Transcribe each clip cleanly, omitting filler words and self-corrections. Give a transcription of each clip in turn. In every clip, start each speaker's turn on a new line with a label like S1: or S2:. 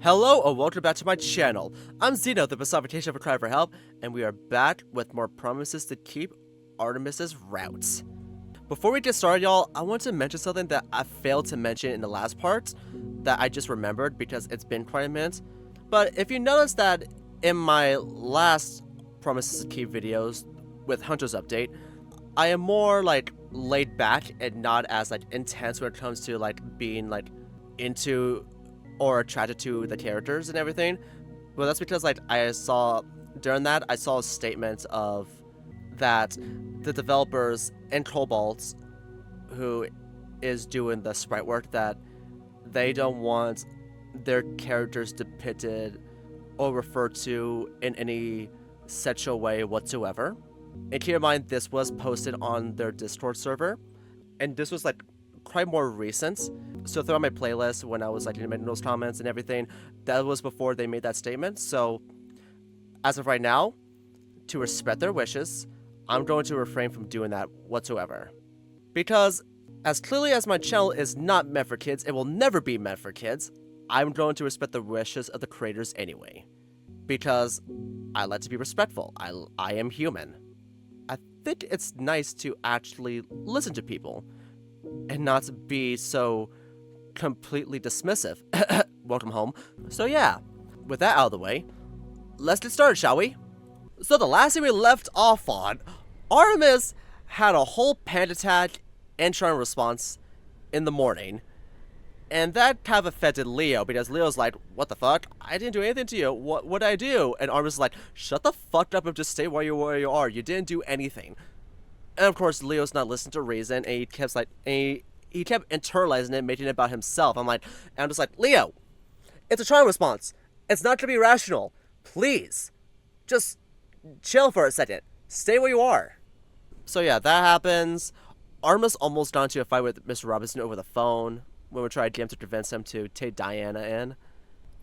S1: Hello and welcome back to my channel. I'm Xeno, the personification of a cry for help, and we are back with more promises to keep Artemis's routes. Before we get started, y'all, I want to mention something that I failed to mention in the last part that I just remembered because it's been quite a minute. But if you notice that in my last promises to keep videos with Hunter's update, I am more laid back and not as intense when it comes to being into or attracted to the characters and everything. Well, that's because I saw during that I saw a statement of that the developers and Cobalt, who is doing the sprite work, that they don't want their characters depicted or referred to in any sexual way whatsoever. And keep in mind, this was posted on their Discord server, and this was quite more recent. So throughout my playlist, when I was making those comments and everything, that was before they made that statement. So as of right now, to respect their wishes, I'm going to refrain from doing that whatsoever. Because as clearly as my channel is not meant for kids, it will never be meant for kids, I'm going to respect the wishes of the creators anyway. Because I like to be respectful. I am human. I think it's nice to actually listen to people and not be so completely dismissive. Welcome home. So yeah, with that out of the way, let's get started, shall we? So the last thing we left off on, Artemis had a whole panic attack and trauma response in the morning. And that kind of affected Leo, because Leo's like, what the fuck? I didn't do anything to you. What did I do? And Artemis is like, shut the fuck up and just stay where you are. You didn't do anything. And of course, Leo's not listening to reason, and he kept internalizing it, making it about himself. And I'm just like, Leo, it's a trauma response. It's not gonna be rational. Please, just chill for a second. Stay where you are. So yeah, that happens. Artemis almost got into a fight with Mr. Robinson over the phone when we tried to get him to convince him to take Diana in.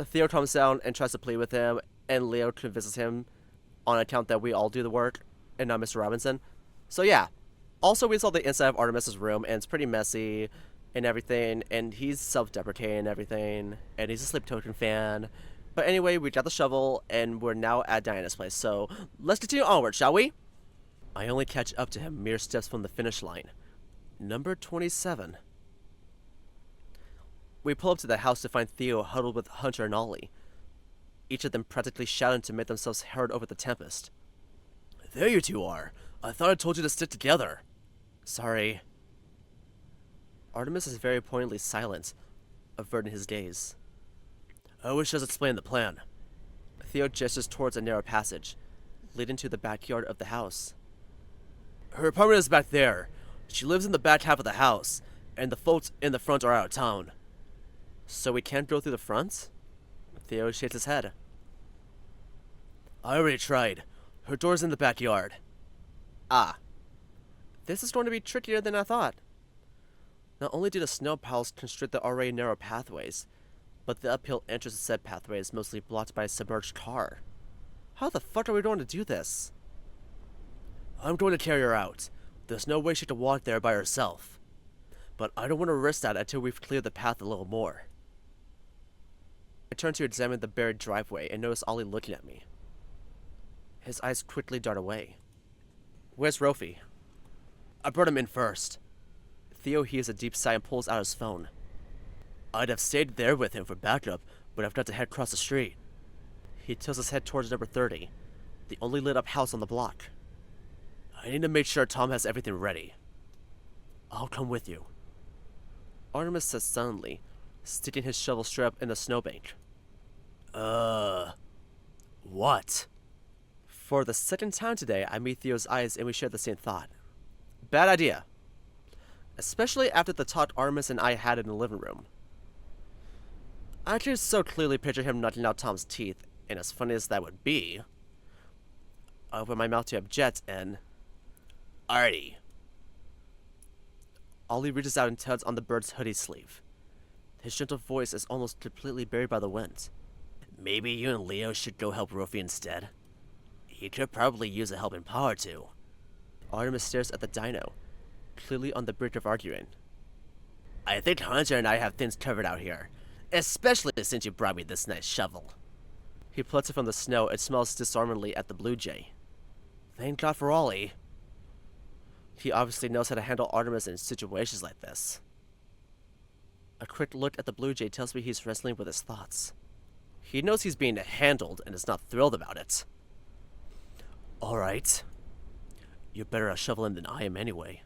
S1: Theo comes down and tries to plead with him, and Leo convinces him on account that we all do the work and not Mr. Robinson. So yeah, also we saw the inside of Artemis's room, and it's pretty messy and everything, and he's self-deprecating and everything, and he's a Sleep Token fan. But anyway, we got the shovel, and we're now at Diana's place, so let's continue onward, shall we? I only catch up to him mere steps from the finish line. Number 27. We pull up to the house to find Theo huddled with Hunter and Ollie, each of them practically shouting to make themselves heard over the tempest. There you two are. I thought I told you to stick together. Sorry. Artemis is very poignantly silent, averting his gaze. I wish I was explaining the plan. Theo gestures towards a narrow passage, leading to the backyard of the house. Her apartment is back there. She lives in the back half of the house, and the folks in the front are out of town. So we can't go through the front? Theo shakes his head. I already tried. Her door's in the backyard. Ah. This is going to be trickier than I thought. Not only do the snow piles constrict the already narrow pathways, but the uphill entrance to said pathway is mostly blocked by a submerged car. How the fuck are we going to do this? I'm going to carry her out. There's no way she can walk there by herself. But I don't want to risk that until we've cleared the path a little more. I turn to examine the buried driveway and notice Ollie looking at me. His eyes quickly dart away. Where's Rofi? I brought him in first. Theo heaves a deep sigh and pulls out his phone. I'd have stayed there with him for backup, but I've got to head across the street. He tilts his head towards number 30, the only lit up house on the block. I need to make sure Tom has everything ready. I'll come with you. Artemis says sullenly, sticking his shovel strap in the snowbank. What? For the second time today, I meet Theo's eyes and we share the same thought. Bad idea. Especially after the talk Artemis and I had in the living room. I can so clearly picture him knocking out Tom's teeth, and as funny as that would be, I open my mouth to object and... Artie. Ollie reaches out and tugs on the bird's hoodie sleeve. His gentle voice is almost completely buried by the wind. Maybe you and Leo should go help Rofi instead. He could probably use a helping paw too. Artemis stares at the dino, clearly on the brink of arguing. I think Hunter and I have things covered out here. Especially since you brought me this nice shovel. He plucks it from the snow and smells disarmingly at the blue jay. Thank God for Ollie. He obviously knows how to handle Artemis in situations like this. A quick look at the blue jay tells me he's wrestling with his thoughts. He knows he's being handled and is not thrilled about it. Alright. You're better at shoveling than I am anyway.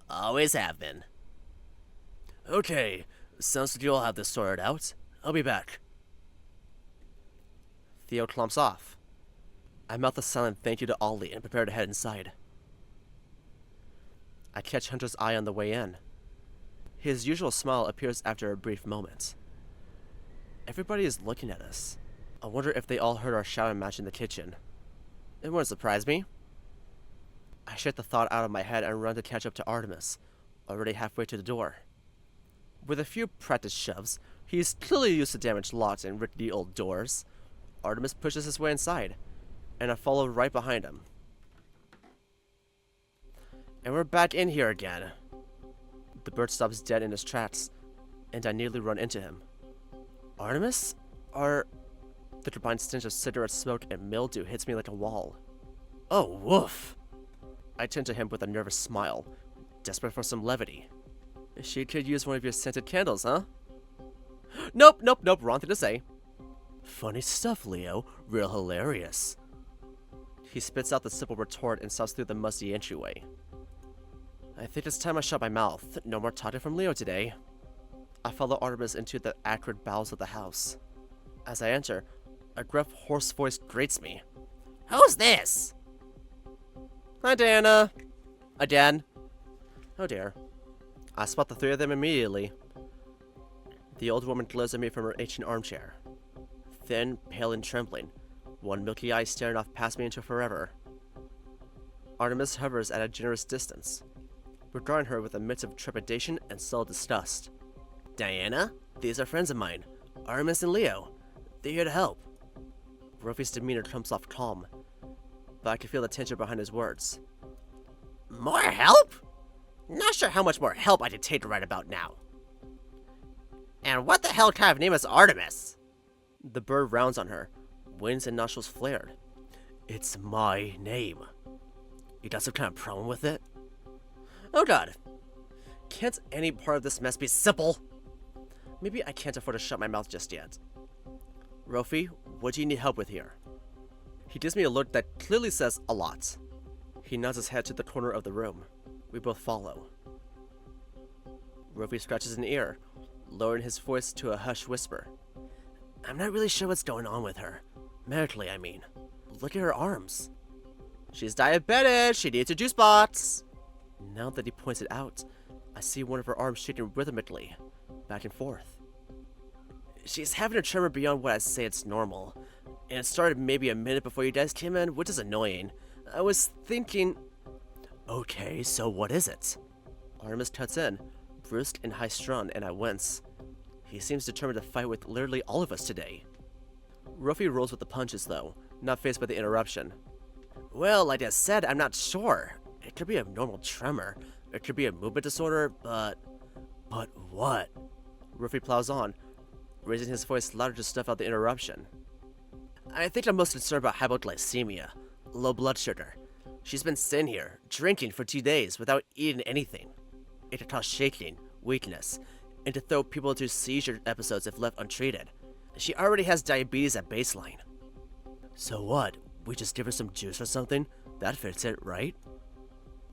S1: Always have been. Okay, sounds like you all have this sorted out. I'll be back. Theo clumps off. I mouth a silent thank you to Ollie and prepare to head inside. I catch Hunter's eye on the way in. His usual smile appears after a brief moment. Everybody is looking at us. I wonder if they all heard our shower match in the kitchen. It wouldn't surprise me. I shake the thought out of my head and run to catch up to Artemis, already halfway to the door. With a few practice shoves, he's clearly used to damaged locks and rickety old doors. Artemis pushes his way inside, and I follow right behind him. And we're back in here again. The bird stops dead in his tracks, and I nearly run into him. Artemis? The combined stench of cigarette smoke and mildew hits me like a wall. Oh, woof! I turn to him with a nervous smile, desperate for some levity. She could use one of your scented candles, huh? Nope, wrong thing to say. Funny stuff, Leo. Real hilarious. He spits out the simple retort and stops through the musty entryway. I think it's time I shut my mouth. No more talking from Leo today. I follow Artemis into the acrid bowels of the house. As I enter, a gruff, hoarse voice grates me. Who's this? Hi, Diana. Again. Oh dear. I spot the three of them immediately. The old woman glares at me from her ancient armchair. Thin, pale, and trembling, one milky eye staring off past me into forever. Artemis hovers at a generous distance, regarding her with a mix of trepidation and subtle disgust. Diana? These are friends of mine, Artemis and Leo. They're here to help. Ruffy's demeanor comes off calm, but I can feel the tension behind his words. More help? Not sure how much more help I can take right about now. And what the hell kind of name is Artemis? The bird rounds on her, wings and nostrils flared. It's my name. You got some kind of problem with it? Oh god. Can't any part of this mess be simple? Maybe I can't afford to shut my mouth just yet. Ruffy, what do you need help with here? He gives me a look that clearly says a lot. He nods his head to the corner of the room. We both follow. Ruffy scratches an ear, lowering his voice to a hushed whisper. I'm not really sure what's going on with her. Medically, I mean. Look at her arms. She's diabetic. She needs her juice box. Now that he points it out, I see one of her arms shaking rhythmically, back and forth. She's having a tremor beyond what I'd say it's normal, and it started maybe a minute before you guys came in, which is annoying. I was thinking... Okay, so what is it? Artemis cuts in, brusque and high-strung, and I wince. He seems determined to fight with literally all of us today. Ruffy rolls with the punches, though, not faced by the interruption. Well, like I said, I'm not sure. It could be a normal tremor. It could be a movement disorder, but... But what? Ruffy plows on, raising his voice louder to stuff out the interruption. I think I'm most concerned about hypoglycemia, low blood sugar. She's been sitting here, drinking for 2 days without eating anything. It could cause shaking, weakness, and to throw people into seizure episodes if left untreated. She already has diabetes at baseline. So what? We just give her some juice or something? That fits it, right?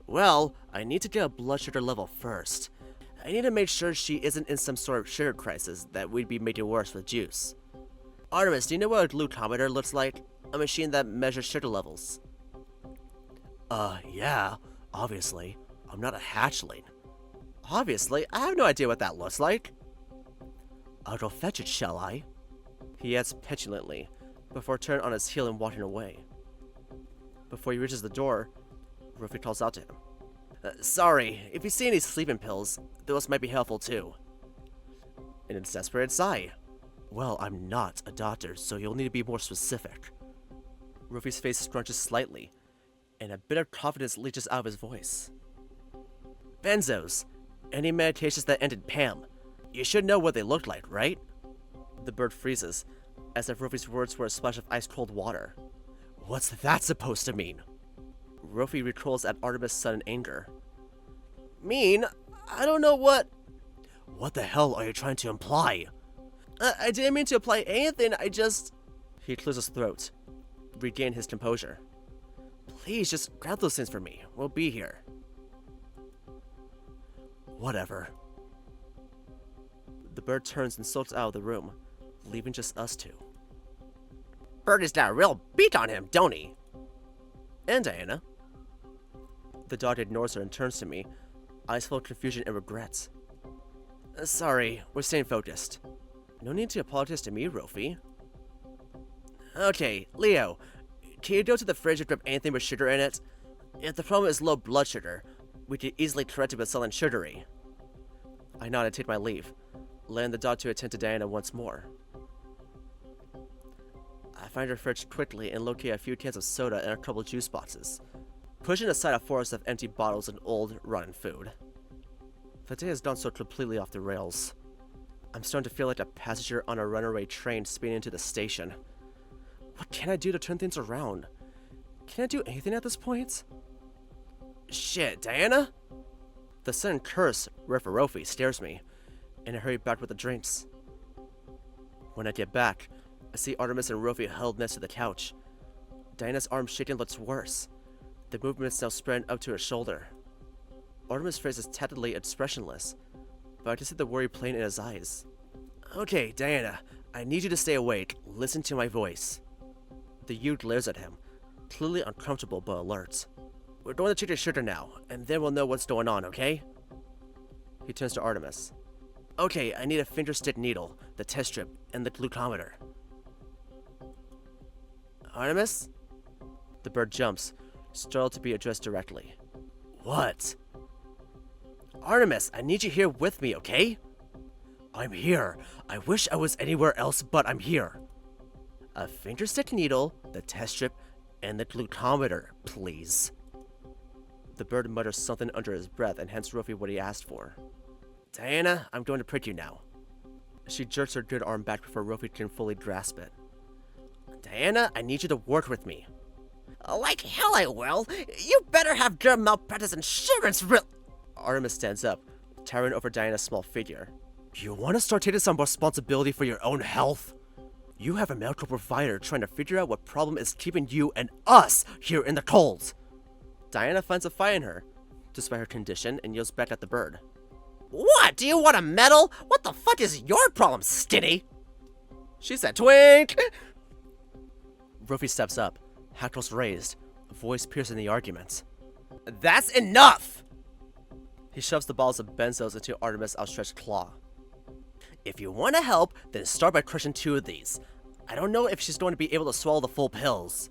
S1: Well, I need to get a blood sugar level first. I need to make sure she isn't in some sort of sugar crisis that we'd be making worse with juice. Artemis, do you know what a glucometer looks like? A machine that measures sugar levels. Yeah, obviously. I'm not a hatchling. Obviously? I have no idea what that looks like. I'll go fetch it, shall I? He adds petulantly, before turning on his heel and walking away. Before he reaches the door, Ruffy calls out to him. Sorry, if you see any sleeping pills, those might be helpful too. In a desperate sigh. Well, I'm not a doctor, so you'll need to be more specific. Ruffy's face scrunches slightly, and a bit of confidence leaches out of his voice. Benzos. Any medications that end in Pam. You should know what they look like, right? The bird freezes, as if Rofi's words were a splash of ice-cold water. What's that supposed to mean? Rofi recoils at Artemis' sudden anger. Mean? I don't know what... What the hell are you trying to imply? I didn't mean to imply anything, I just... He clears his throat, regain his composure. Please, just grab those things for me. We'll be here. Whatever. The bird turns and sulks out of the room, leaving just us two. Bird has got a real beat on him, don't he? And Diana. The dog ignores her and turns to me, eyes full of confusion and regrets. Sorry, we're staying focused. No need to apologize to me, Rofi. Okay, Leo, can you go to the fridge and grab anything with sugar in it? If the problem is low blood sugar, we could easily correct it with selling sugary. I nod and take my leave, letting the dog to attend to Diana once more. I find her fridge quickly and locate a few cans of soda and a couple juice boxes, pushing aside a forest of empty bottles and old, rotten food. The day has gone so completely off the rails. I'm starting to feel like a passenger on a runaway train speeding into the station. What can I do to turn things around? Can I do anything at this point? Shit, Diana? The sudden curse, Rofi, stares me, and I hurry back with the drinks. When I get back, I see Artemis and Rofi held next to the couch. Diana's arm shaking looks worse. The movement's now spreading up to her shoulder. Artemis' face is tentatively expressionless, but I can see the worry plain in his eyes. Okay, Diana, I need you to stay awake. Listen to my voice. The youth glares at him, clearly uncomfortable but alert. We're going to check your sugar now, and then we'll know what's going on, okay? He turns to Artemis. Okay, I need a finger stick needle, the test strip, and the glucometer. Artemis? The bird jumps, startled to be addressed directly. What? Artemis, I need you here with me, okay? I'm here. I wish I was anywhere else, but I'm here. A finger stick needle, the test strip, and the glucometer, please. The bird mutters something under his breath and hands Rofi what he asked for. Diana, I'm going to prick you now. She jerks her good arm back before Rofi can fully grasp it. Diana, I need you to work with me. Like hell I will. You better have good malpractice insurance Artemis stands up, towering over Diana's small figure. You want to start taking some responsibility for your own health? You have a medical provider trying to figure out what problem is keeping you and us here in the cold. Diana finds a fight in her, despite her condition, and yells back at the bird. What? Do you want a medal? What the fuck is your problem, Stinny? She said twink! Rofi steps up, hackles raised, voice piercing the argument. That's enough! He shoves the balls of benzos into Artemis' outstretched claw. If you want to help, then start by crushing 2 of these. I don't know if she's going to be able to swallow the full pills.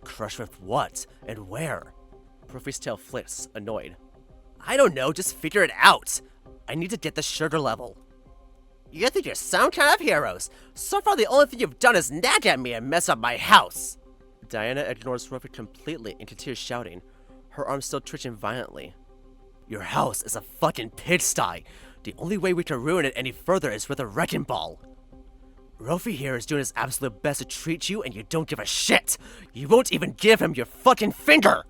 S1: Crush with what? And where? Rofi's tail flicks, annoyed. I don't know, just figure it out. I need to get the sugar level. You think you're some kind of heroes. So far the only thing you've done is nag at me and mess up my house. Diana ignores Rofi completely and continues shouting, her arm still twitching violently. Your house is a fucking pigsty. The only way we can ruin it any further is with a wrecking ball. Rofi here is doing his absolute best to treat you and you don't give a shit. You won't even give him your fucking finger.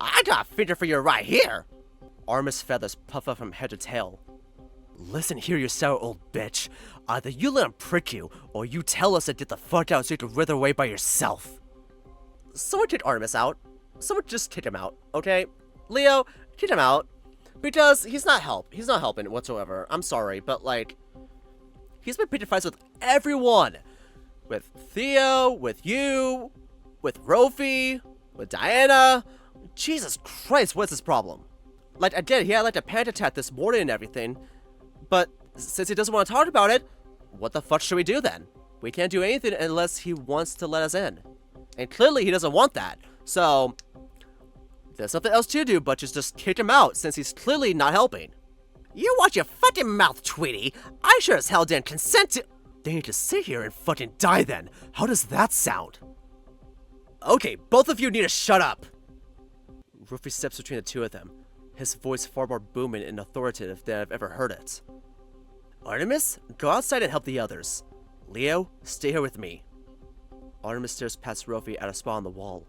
S1: I got a finger for you right here. Artemis' feathers puff up from head to tail. Listen here, you sour old bitch. Either you let him prick you, or you tell us to get the fuck out so you can wither away by yourself. Someone kick Artemis out. Someone just kick him out, okay? Leo, kick him out. Because he's not helping whatsoever. I'm sorry, but like, he's been picking fights with everyone. With Theo, with you, with Rofi, with Diana. Jesus Christ, what's his problem? Like, again, he had like a panic attack this morning and everything. But since he doesn't want to talk about it, what the fuck should we do then? We can't do anything unless he wants to let us in. And clearly he doesn't want that. So there's nothing else to do but just kick him out since he's clearly not helping. You watch your fucking mouth, Tweety. I sure as hell didn't consent to— They need to sit here and fucking die then. How does that sound? Okay, both of you need to shut up. Rofi steps between the two of them, his voice far more booming and authoritative than I've ever heard it. Artemis, go outside and help the others. Leo, stay here with me. Artemis stares past Rofi at a spot on the wall,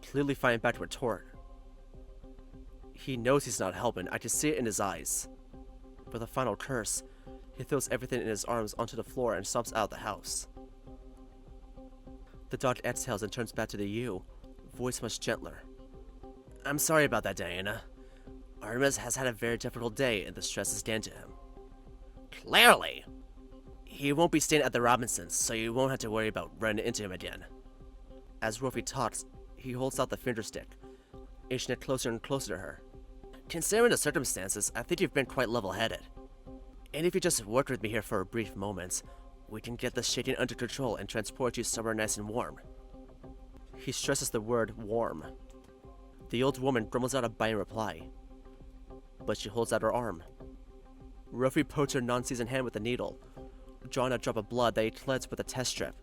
S1: clearly fighting back to retort. He knows he's not helping, I can see it in his eyes. With a final curse, he throws everything in his arms onto the floor and stomps out of the house. The dog exhales and turns back to the you, voice much gentler. I'm sorry about that, Diana. Artemis has had a very difficult day and the stress is getting to him. Clearly! He won't be staying at the Robinsons, so you won't have to worry about running into him again. As Rofi talks, he holds out the finger stick, inching it closer and closer to her. Considering the circumstances, I think you've been quite level-headed. And if you just work with me here for a brief moment, we can get the shaking under control and transport you somewhere nice and warm. He stresses the word warm. The old woman grumbles out a biting reply, but she holds out her arm. Rofi pokes her non-seasoned hand with a needle, drawing a drop of blood that he cleansed with a test strip.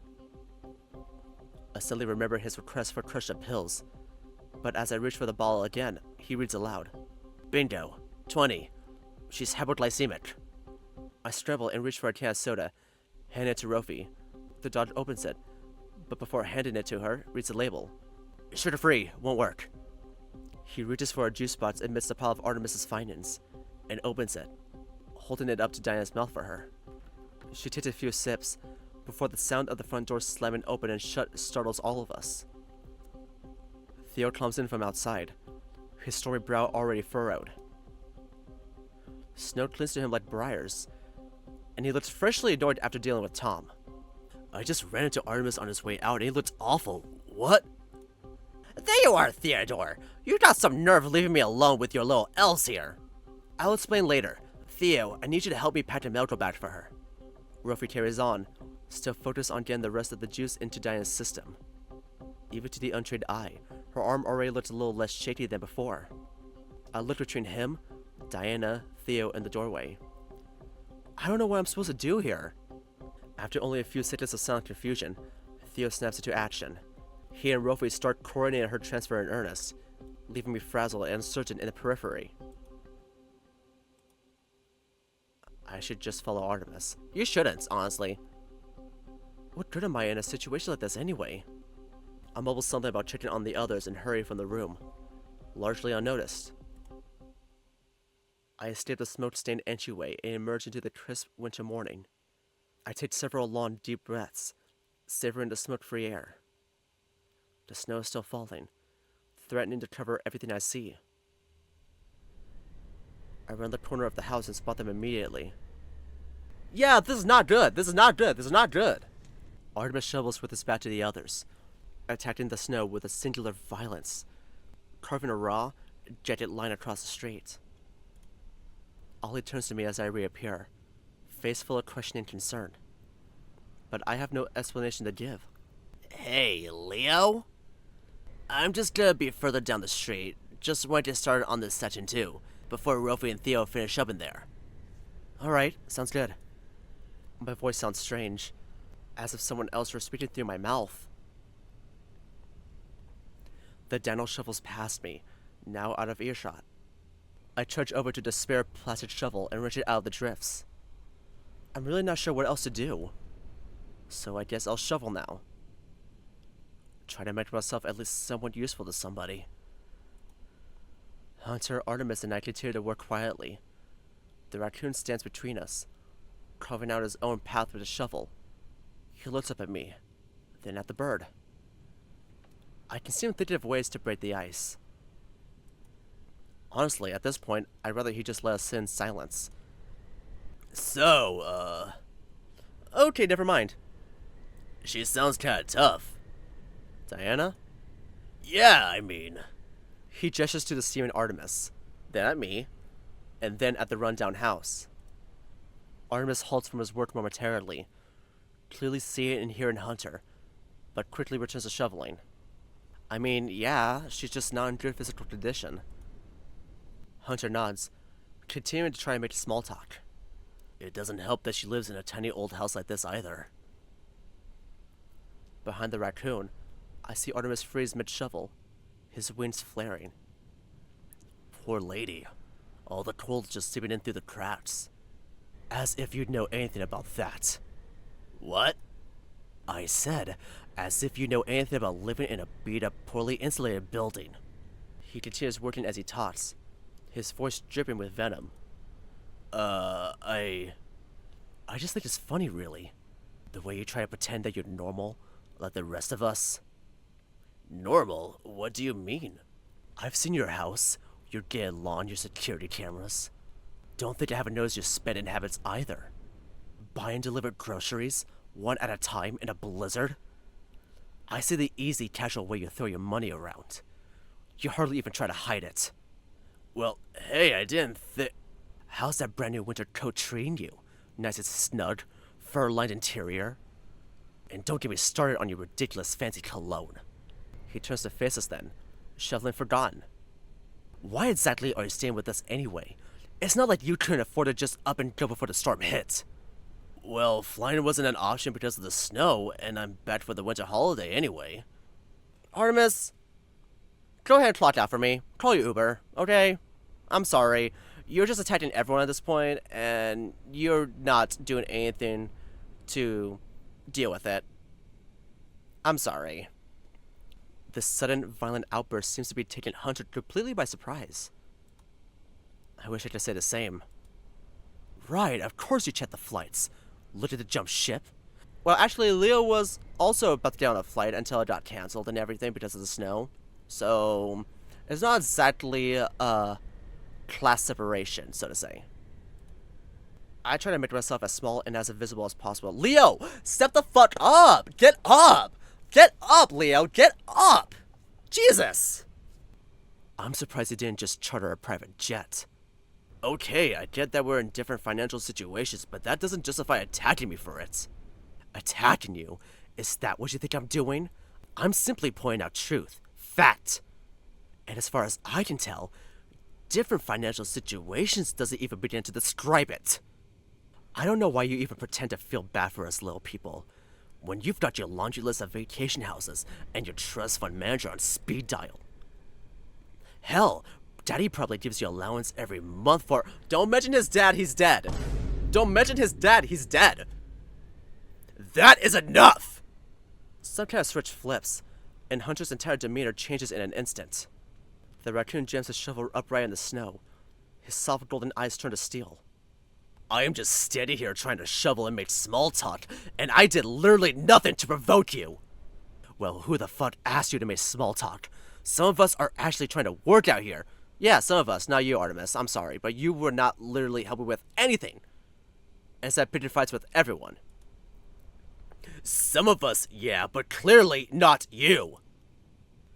S1: I suddenly remember his request for crushed up pills, but as I reach for the bottle again, he reads aloud. Bingo. 20. She's hypoglycemic. I scramble and reach for a can of soda, hand it to Rofi. The dog opens it, but before handing it to her, reads the label. Sugar-free, won't work. He reaches for a juice box amidst a pile of Artemis's findings, and opens it, holding it up to Diana's mouth for her. She takes a few sips, before the sound of the front door slamming open and shut startles all of us. Theo comes in from outside, his stormy brow already furrowed. Snow clings to him like briars, and he looks freshly annoyed after dealing with Tom. I just ran into Artemis on his way out and he looked awful. What? There you are, Theodore! You got some nerve leaving me alone with your little elves here! I'll explain later. Theo, I need you to help me pack a medical bag for her. Rofi carries on, still focused on getting the rest of the juice into Diana's system. Even to the untrained eye, her arm already looked a little less shaky than before. I look between him, Diana, Theo, and the doorway. I don't know what I'm supposed to do here. After only a few seconds of silent confusion, Theo snaps into action. He and Rofi start coordinating her transfer in earnest, leaving me frazzled and uncertain in the periphery. I should just follow Artemis. You shouldn't, honestly. What good am I in a situation like this anyway? I mumble something about checking on the others and hurry from the room, largely unnoticed. I escape the smoke-stained entryway and emerge into the crisp winter morning. I take several long, deep breaths, savoring the smoke-free air. The snow is still falling, threatening to cover everything I see. I round the corner of the house and spot them immediately. Yeah, this is not good! This is not good! This is not good! Artemis shovels with his back to the others, attacking the snow with a singular violence, carving a raw, jagged line across the street. Ollie turns to me as I reappear, face full of questioning concern. But I have no explanation to give. Hey, Leo? I'm just gonna be further down the street. Just want to get started on this section too, before Rofi and Theo finish up in there. Alright, sounds good. My voice sounds strange, as if someone else were speaking through my mouth. The Daniel shovels past me, now out of earshot. I trudge over to the spare plastic shovel and wrench it out of the drifts. I'm really not sure what else to do, so I guess I'll shovel now. Try to make myself at least somewhat useful to somebody. Hunter, Artemis, and I continue to work quietly. The raccoon stands between us, carving out his own path with a shovel. He looks up at me, then at the bird. I can see him thinking of ways to break the ice. Honestly, at this point, I'd rather he just let us sit in silence. So, okay, never mind. She sounds kinda tough. Diana? Yeah, I mean... He gestures to the steaming Artemis, then at me, and then at the rundown house. Artemis halts from his work momentarily, clearly seeing and hearing Hunter, but quickly returns to shoveling. I mean, yeah, she's just not in good physical condition. Hunter nods, continuing to try and make small talk. It doesn't help that she lives in a tiny old house like this either. Behind the raccoon, I see Artemis freeze mid-shovel, his wings flaring. Poor lady. All the cold just seeping in through the cracks. As if you'd know anything about that. What? I said, as if you know anything about living in a beat-up, poorly insulated building. He continues working as he talks, his voice dripping with venom. I just think it's funny, really. The way you try to pretend that you're normal, like the rest of us. Normal? What do you mean? I've seen your house, your gated lawn, your security cameras. Don't think I haven't noticed your spending habits either. Buy and deliver groceries, one at a time in a blizzard. I see the easy, casual way you throw your money around. You hardly even try to hide it. Well, hey, I didn't How's that brand new winter coat treating you? Nice and snug, fur-lined interior. And don't get me started on your ridiculous fancy cologne. He turns to face us then, shoveling forgotten. Why exactly are you staying with us anyway? It's not like you couldn't afford to just up and go before the storm hit. Well, flying wasn't an option because of the snow, and I'm back for the winter holiday anyway. Artemis, go ahead and clock out for me. Call your Uber, okay? I'm sorry. You're just attacking everyone at this point, and you're not doing anything to deal with it. I'm sorry. This sudden, violent outburst seems to be taking Hunter completely by surprise. I wish I could say the same. Right, of course you checked the flights. Looking to jump ship? Well, actually, Leo was also about to get on a flight until it got cancelled and everything because of the snow. So, it's not exactly a class separation, so to say. I try to make myself as small and as invisible as possible. Leo, step the fuck up! Get up! Get up, Leo! Get up! Jesus! I'm surprised he didn't just charter a private jet. Okay, I get that we're in different financial situations, but that doesn't justify attacking me for it. Attacking you? Is that what you think I'm doing? I'm simply pointing out truth. Fact. And as far as I can tell, different financial situations doesn't even begin to describe it. I don't know why you even pretend to feel bad for us little people, when you've got your laundry list of vacation houses and your trust fund manager on speed dial. Hell, Daddy probably gives you allowance every month for— Don't mention his dad, he's dead. Don't mention his dad, he's dead. That is enough! Some kind of switch flips, and Hunter's entire demeanor changes in an instant. The raccoon jams his shovel upright in the snow. His soft golden eyes turn to steel. I am just standing here trying to shovel and make small talk, and I did literally nothing to provoke you. Well, who the fuck asked you to make small talk? Some of us are actually trying to work out here. Yeah, some of us, not you, Artemis. I'm sorry, but you were not literally helping with anything. Instead, picking fights with everyone. Some of us, yeah, but clearly not you.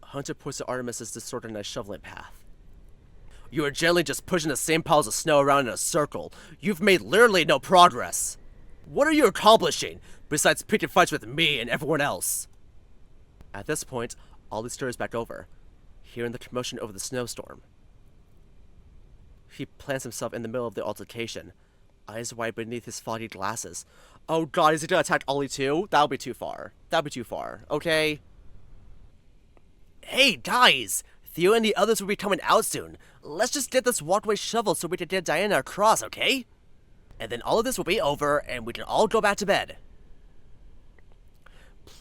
S1: Hunter points to Artemis's disorganized shoveling path. You are generally just pushing the same piles of snow around in a circle. You've made literally no progress. What are you accomplishing, besides picking fights with me and everyone else? At this point, Ollie stirs back over, hearing the commotion over the snowstorm. He plants himself in the middle of the altercation, eyes wide beneath his foggy glasses. Oh god, is he gonna attack Ollie too? That'll be too far. That'll be too far, okay? Hey, guys! Theo and the others will be coming out soon. Let's just get this walkway shoveled so we can get Diana across, okay? And then all of this will be over, and we can all go back to bed.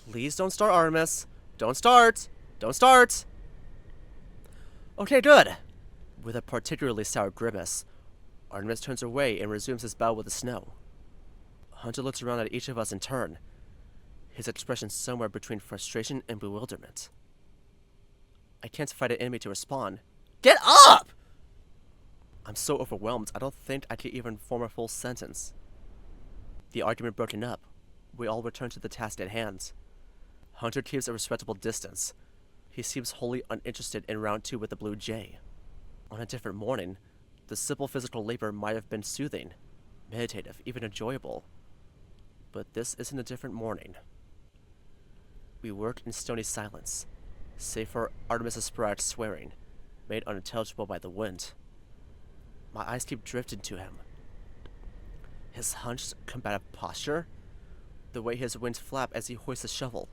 S1: Please don't start, Artemis. Don't start! Don't start! Okay, good. With a particularly sour grimace, Artemis turns away and resumes his battle with the snow. Hunter looks around at each of us in turn, his expression somewhere between frustration and bewilderment. I can't fight an enemy to respond. Get up! I'm so overwhelmed, I don't think I can even form a full sentence. The argument broken up, we all return to the task at hand. Hunter keeps a respectable distance. He seems wholly uninterested in round 2 with the Blue Jay. On a different morning, the simple physical labor might have been soothing, meditative, even enjoyable. But this isn't a different morning. We work in stony silence, save for Artemis' sporadic swearing, made unintelligible by the wind. My eyes keep drifting to him. His hunched, combative posture, the way his wings flap as he hoists the shovel,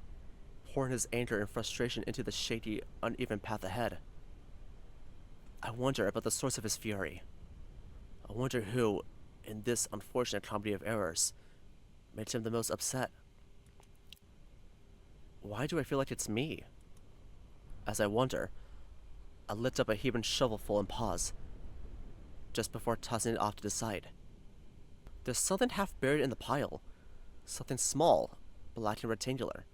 S1: pouring his anger and frustration into the shaky, uneven path ahead. I wonder about the source of his fury. I wonder who, in this unfortunate comedy of errors made him the most upset. Why do I feel like it's me? As I wonder, I lift up a heaping shovelful and pause, just before tossing it off to the side. There's something half buried in the pile. Something small, black and rectangular.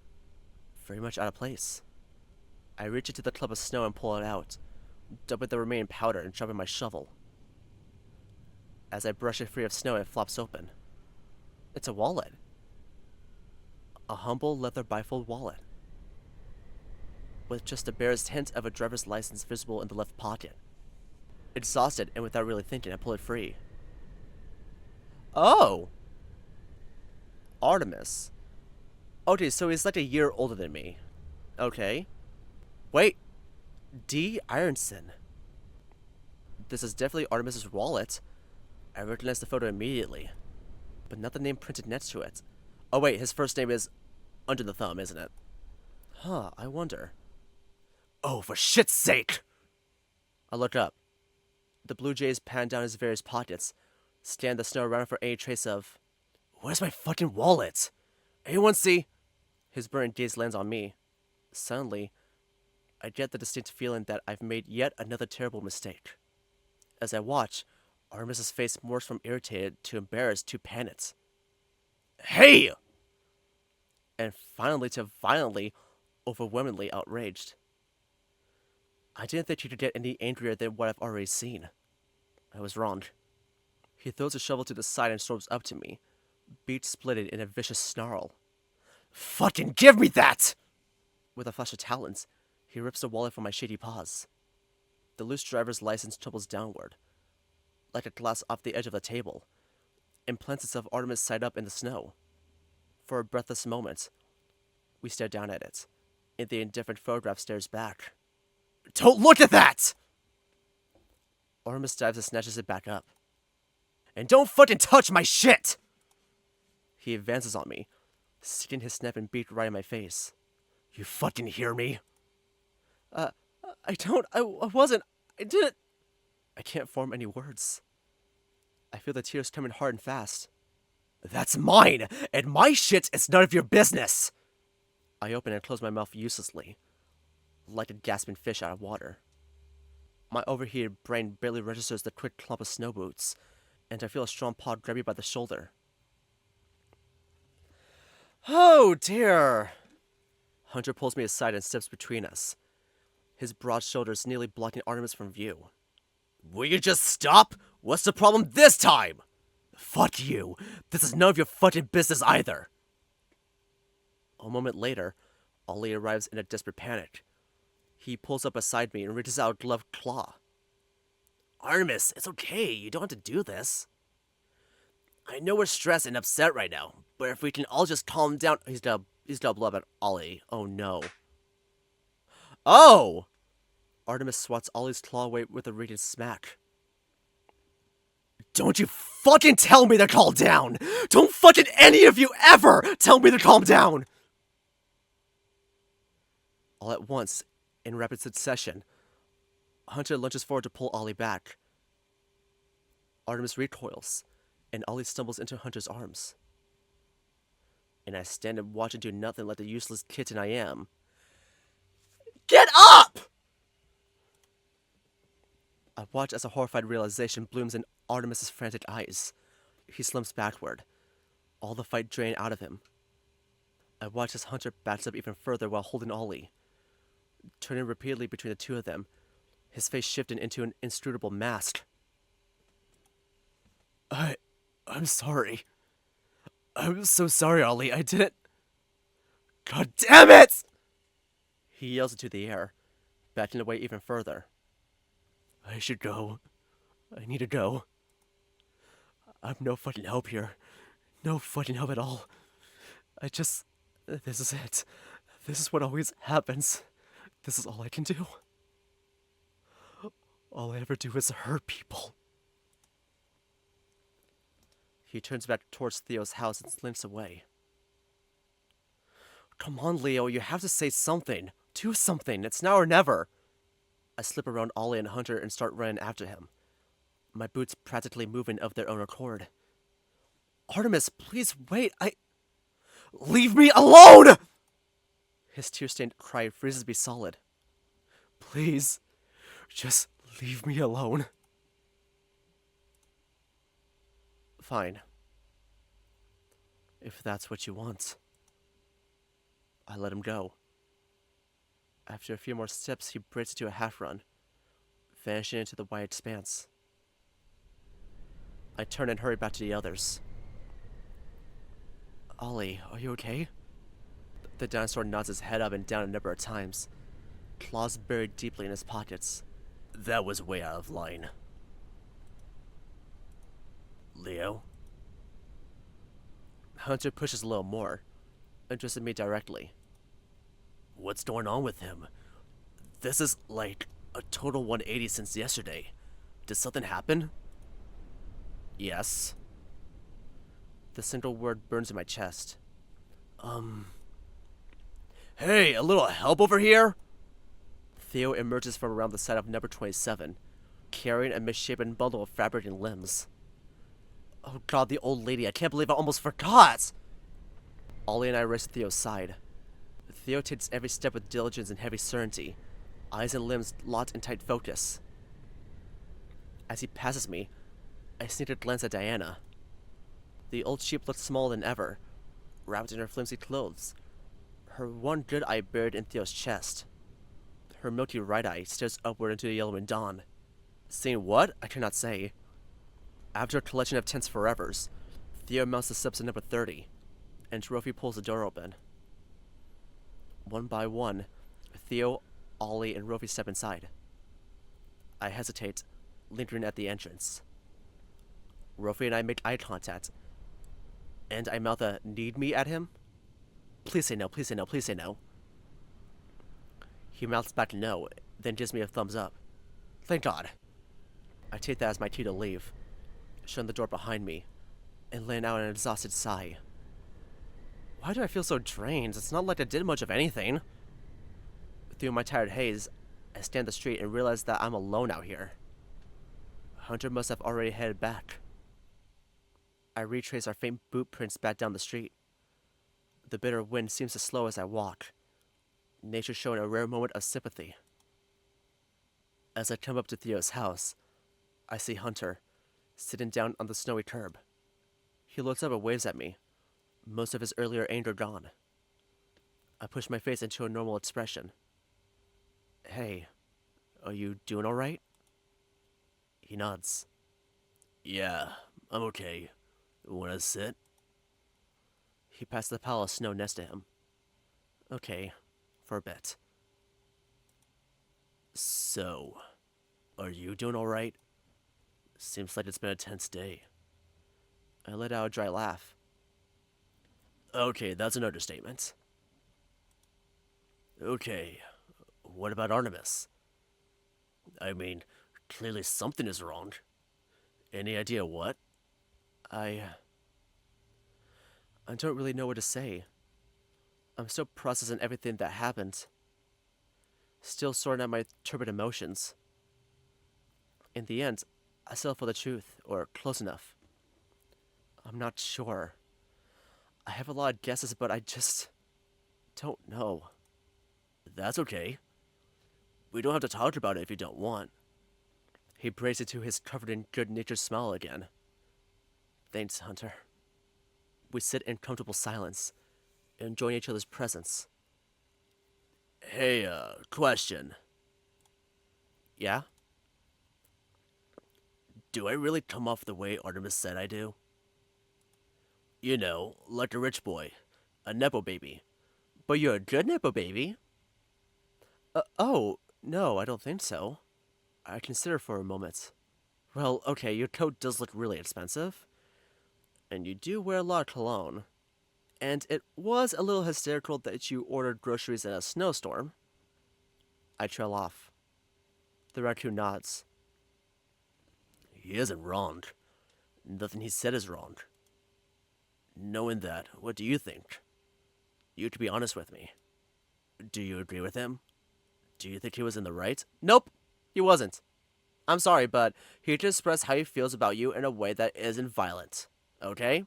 S1: Very much out of place. I reach into the clump of snow and pull it out, dumping the remaining powder and dropping my shovel. As I brush it free of snow, it flops open. It's a wallet. A humble leather bifold wallet, with just the barest hint of a driver's license visible in the left pocket. Exhausted and without really thinking, I pull it free. Oh! Artemis. Okay, so he's like a year older than me. Okay. Wait. D. Ironson. This is definitely Artemis's wallet. I recognize the photo immediately, but not the name printed next to it. Oh wait, his first name is under the thumb, isn't it? Huh, I wonder. Oh, for shit's sake! I look up. The blue jays pan down his various pockets, scan the snow around for any trace of... Where's my fucking wallet? Anyone see? His burning gaze lands on me. Suddenly, I get the distinct feeling that I've made yet another terrible mistake. As I watch, Artemis's face morphs from irritated to embarrassed to panicked. Hey! And finally to violently, overwhelmingly outraged. I didn't think he could get any angrier than what I've already seen. I was wrong. He throws a shovel to the side and storms up to me, beak splitted in a vicious snarl. Fucking give me that! With a flash of talons, he rips the wallet from my shady paws. The loose driver's license tumbles downward, like a glass off the edge of the table, and plants itself Artemis side up in the snow. For a breathless moment, we stare down at it, and the indifferent photograph stares back. Don't look at that! Artemis dives and snatches it back up. And don't fucking touch my shit! He advances on me, sticking his snapping beak right in my face. You fucking hear me? I wasn't, I didn't. I can't form any words. I feel the tears coming hard and fast. That's mine, and my shit is none of your business! I open and close my mouth uselessly, like a gasping fish out of water. My overheated brain barely registers the quick clump of snow boots, and I feel a strong paw grab me by the shoulder. Oh dear! Hunter pulls me aside and steps between us, his broad shoulders nearly blocking Artemis from view. Will you just stop? What's the problem this time? Fuck you. This is none of your fucking business either. A moment later, Ollie arrives in a desperate panic. He pulls up beside me and reaches out a gloved claw. Artemis, it's okay. You don't have to do this. I know we're stressed and upset right now, but if we can all just calm down... He's gonna blow up at Ollie. Oh no. Oh! Artemis swats Ollie's claw away with a reading smack. Don't you fucking tell me to calm down! Don't fucking any of you ever tell me to calm down! All at once, in rapid succession, Hunter lunges forward to pull Ollie back. Artemis recoils, and Ollie stumbles into Hunter's arms. And I stand and watch and do nothing like the useless kitten I am. Get up! I watch as a horrified realization blooms in Artemis's frantic eyes. He slumps backward, all the fight drained out of him. I watch as Hunter backs up even further while holding Ollie, turning repeatedly between the two of them, his face shifting into an inscrutable mask. I'm sorry. I'm so sorry, Ollie. I didn't... God damn it! He yells into the air, backing away even further. I should go. I need to go. I'm no fucking help here. No fucking help at all. This is it. This is what always happens. This is all I can do. All I ever do is hurt people. He turns back towards Theo's house and slinks away. Come on, Leo, you have to say something. Do something. It's now or never. I slip around Ollie and Hunter and start running after him, my boots practically moving of their own accord. Artemis, please wait. Leave me alone! His tear-stained cry freezes me solid. Please, just leave me alone. Fine. If that's what you want. I let him go. After a few more steps, he breaks into a half-run, vanishing into the wide expanse. I turn and hurry back to the others. Ollie, are you okay? The dinosaur nods his head up and down a number of times, claws buried deeply in his pockets. That was way out of line. Leo? Hunter pushes a little more, addressing me directly. What's going on with him? This is like a total 180 since yesterday. Did something happen? Yes. The single word burns in my chest. Hey, a little help over here? Theo emerges from around the side of number 27, carrying a misshapen bundle of fabric and limbs. Oh god, the old lady, I can't believe I almost forgot! Ollie and I race to Theo's side. Theo takes every step with diligence and heavy certainty, eyes and limbs locked in tight focus. As he passes me, I sneak a glance at Diana. The old sheep looked smaller than ever, wrapped in her flimsy clothes, her one good eye buried in Theo's chest. Her milky right eye stares upward into the yellowing dawn. Seeing what? I cannot say. After a collection of tense forevers, Theo mounts the steps to number 30, and Trophy pulls the door open. One by one, Theo, Ollie, and Rofi step inside. I hesitate, lingering at the entrance. Rofi and I make eye contact, and I mouth a "need me" at him. Please say no, please say no, please say no. He mouths back no, then gives me a thumbs up. Thank God. I take that as my cue to leave, shutting the door behind me, and letting out an exhausted sigh. Why do I feel so drained? It's not like I did much of anything. Through my tired haze, I stand the street and realize that I'm alone out here. Hunter must have already headed back. I retrace our faint boot prints back down the street. The bitter wind seems to slow as I walk, nature showing a rare moment of sympathy. As I come up to Theo's house, I see Hunter, sitting down on the snowy curb. He looks up and waves at me, most of his earlier anger gone. I push my face into a normal expression. Hey, are you doing alright? He nods. Yeah, I'm okay. Wanna sit? He passed the pile of snow next to him. Okay, for a bit. So, are you doing alright? Seems like it's been a tense day. I let out a dry laugh. Okay, that's an understatement. Okay, what about Artemis? I mean, clearly something is wrong. Any idea what? I don't really know what to say. I'm still processing everything that happened. Still sorting out my turbid emotions. In the end, I settle for the truth, or close enough. I'm not sure. I have a lot of guesses, but I just don't know. That's okay. We don't have to talk about it if you don't want. He breaks into his covered in good-natured smile again. Thanks, Hunter. We sit in comfortable silence, enjoying each other's presence. Hey, question. Yeah? Do I really come off the way Artemis said I do? You know, like a rich boy, a nepo baby. But you're a good nepo baby. Oh, no, I don't think so. I consider for a moment. Well, okay, your coat does look really expensive. And you do wear a lot of cologne. And it was a little hysterical that you ordered groceries in a snowstorm. I trail off. The raccoon nods. He isn't wrong. Nothing he said is wrong. Knowing that, what do you think? You have to be honest with me. Do you agree with him? Do you think he was in the right? Nope, he wasn't. I'm sorry, but he just expressed how he feels about you in a way that isn't violent. Okay?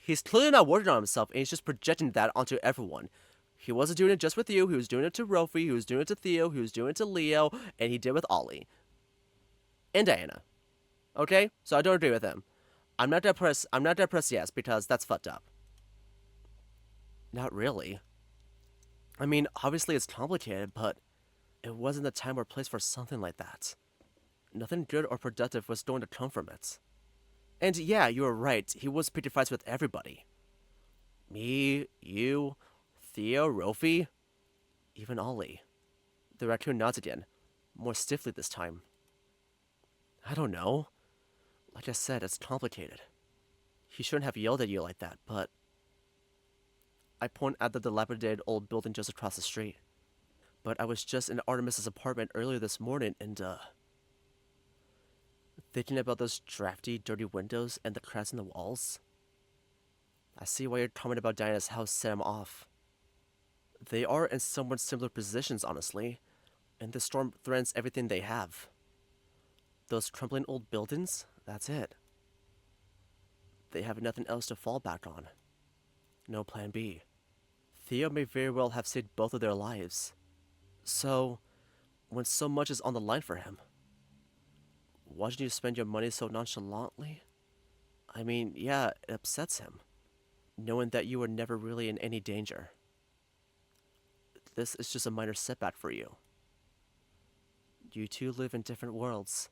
S1: He's clearly not working on himself, and he's just projecting that onto everyone. He wasn't doing it just with you. He was doing it to Rofi. He was doing it to Theo. He was doing it to Leo, and he did with Ollie and Diana. Okay, so I don't agree with him. I'm not depressed. I'm not depressed, yes, because that's fucked up. Not really. I mean, obviously it's complicated, but it wasn't the time or place for something like that. Nothing good or productive was going to come from it. And yeah, you were right. He was picking fights with everybody. Me, you, Theo, Rofi, even Ollie. The raccoon nods again, more stiffly this time. I don't know. Like I said, it's complicated. He shouldn't have yelled at you like that, but... I point at the dilapidated old building just across the street. But I was just in Artemis's apartment earlier this morning and, thinking about those drafty, dirty windows and the cracks in the walls. I see why your comment about Diana's house set him off. They are in somewhat similar positions, honestly, and the storm threatens everything they have. Those crumbling old buildings, that's it. They have nothing else to fall back on. No plan B. Theo may very well have saved both of their lives. So, when so much is on the line for him, why should you spend your money so nonchalantly? I mean, yeah, it upsets him, knowing that you were never really in any danger. This is just a minor setback for you. You two live in different worlds.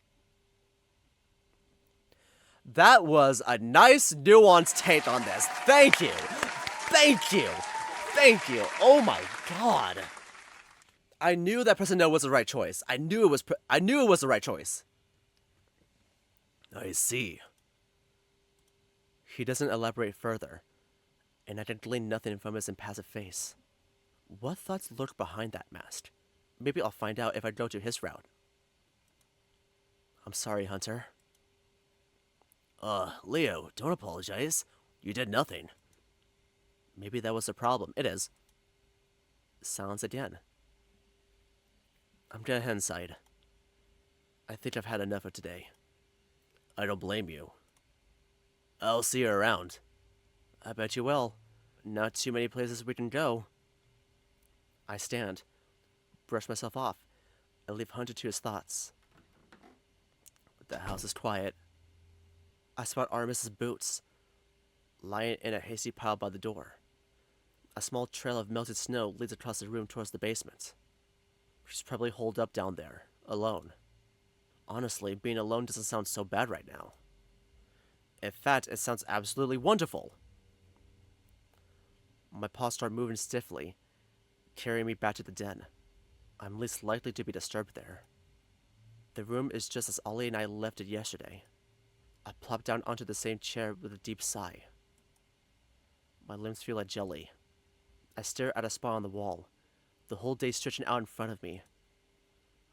S1: That was a nice, nuanced take on this. Thank you. Thank you. Thank you. Oh my god. I knew that pressing no was the right choice. I knew it was the right choice. I see. He doesn't elaborate further, and I can glean nothing from his impassive face. What thoughts lurk behind that mask? Maybe I'll find out if I go to his route. I'm sorry, Hunter. Leo, don't apologize. You did nothing. Maybe that was the problem. It is. Silence again. I'm gonna head inside. I think I've had enough of today. I don't blame you. I'll see you around. I bet you will. Not too many places we can go. I stand, brush myself off, and leave Hunter to his thoughts. The house is quiet. I spot Artemis's boots, lying in a hasty pile by the door. A small trail of melted snow leads across the room towards the basement. She's probably holed up down there, alone. Honestly, being alone doesn't sound so bad right now. In fact, it sounds absolutely wonderful. My paws start moving stiffly, carrying me back to the den. I'm least likely to be disturbed there. The room is just as Ollie and I left it yesterday. I plop down onto the same chair with a deep sigh. My limbs feel like jelly. I stare at a spot on the wall, the whole day stretching out in front of me.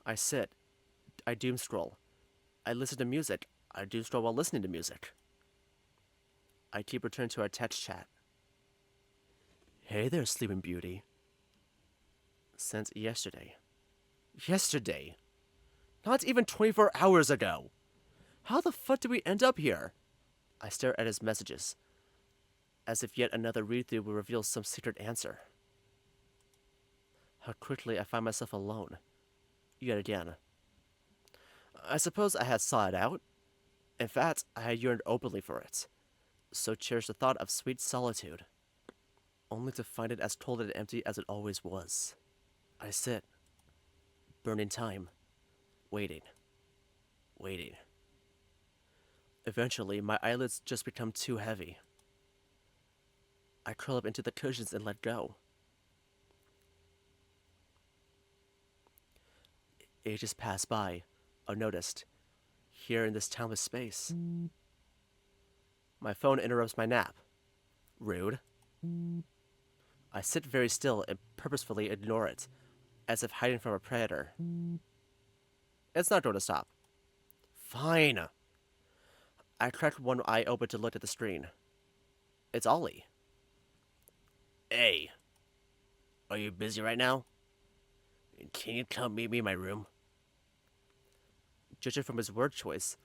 S1: I sit. I doom scroll. I listen to music. I doom scroll while listening to music. I keep returning to our text chat. Hey there, Sleeping Beauty. Since yesterday. Yesterday? Not even 24 hours ago. How the fuck did we end up here? I stare at his messages, as if yet another read-through will reveal some secret answer. How quickly I find myself alone. Yet again. I suppose I had sought it out. In fact, I had yearned openly for it. So cherished the thought of sweet solitude. Only to find it as cold and empty as it always was. I sit, burning time, waiting. Eventually, my eyelids just become too heavy. I curl up into the cushions and let go. Ages pass by, unnoticed, here in this townless space. My phone interrupts my nap. Rude. I sit very still and purposefully ignore it, as if hiding from a predator. It's not going to stop. Fine. I crack one eye open to look at the screen. It's Ollie. Hey. Are you busy right now? Can you come meet me in my room? Judging from his word choice,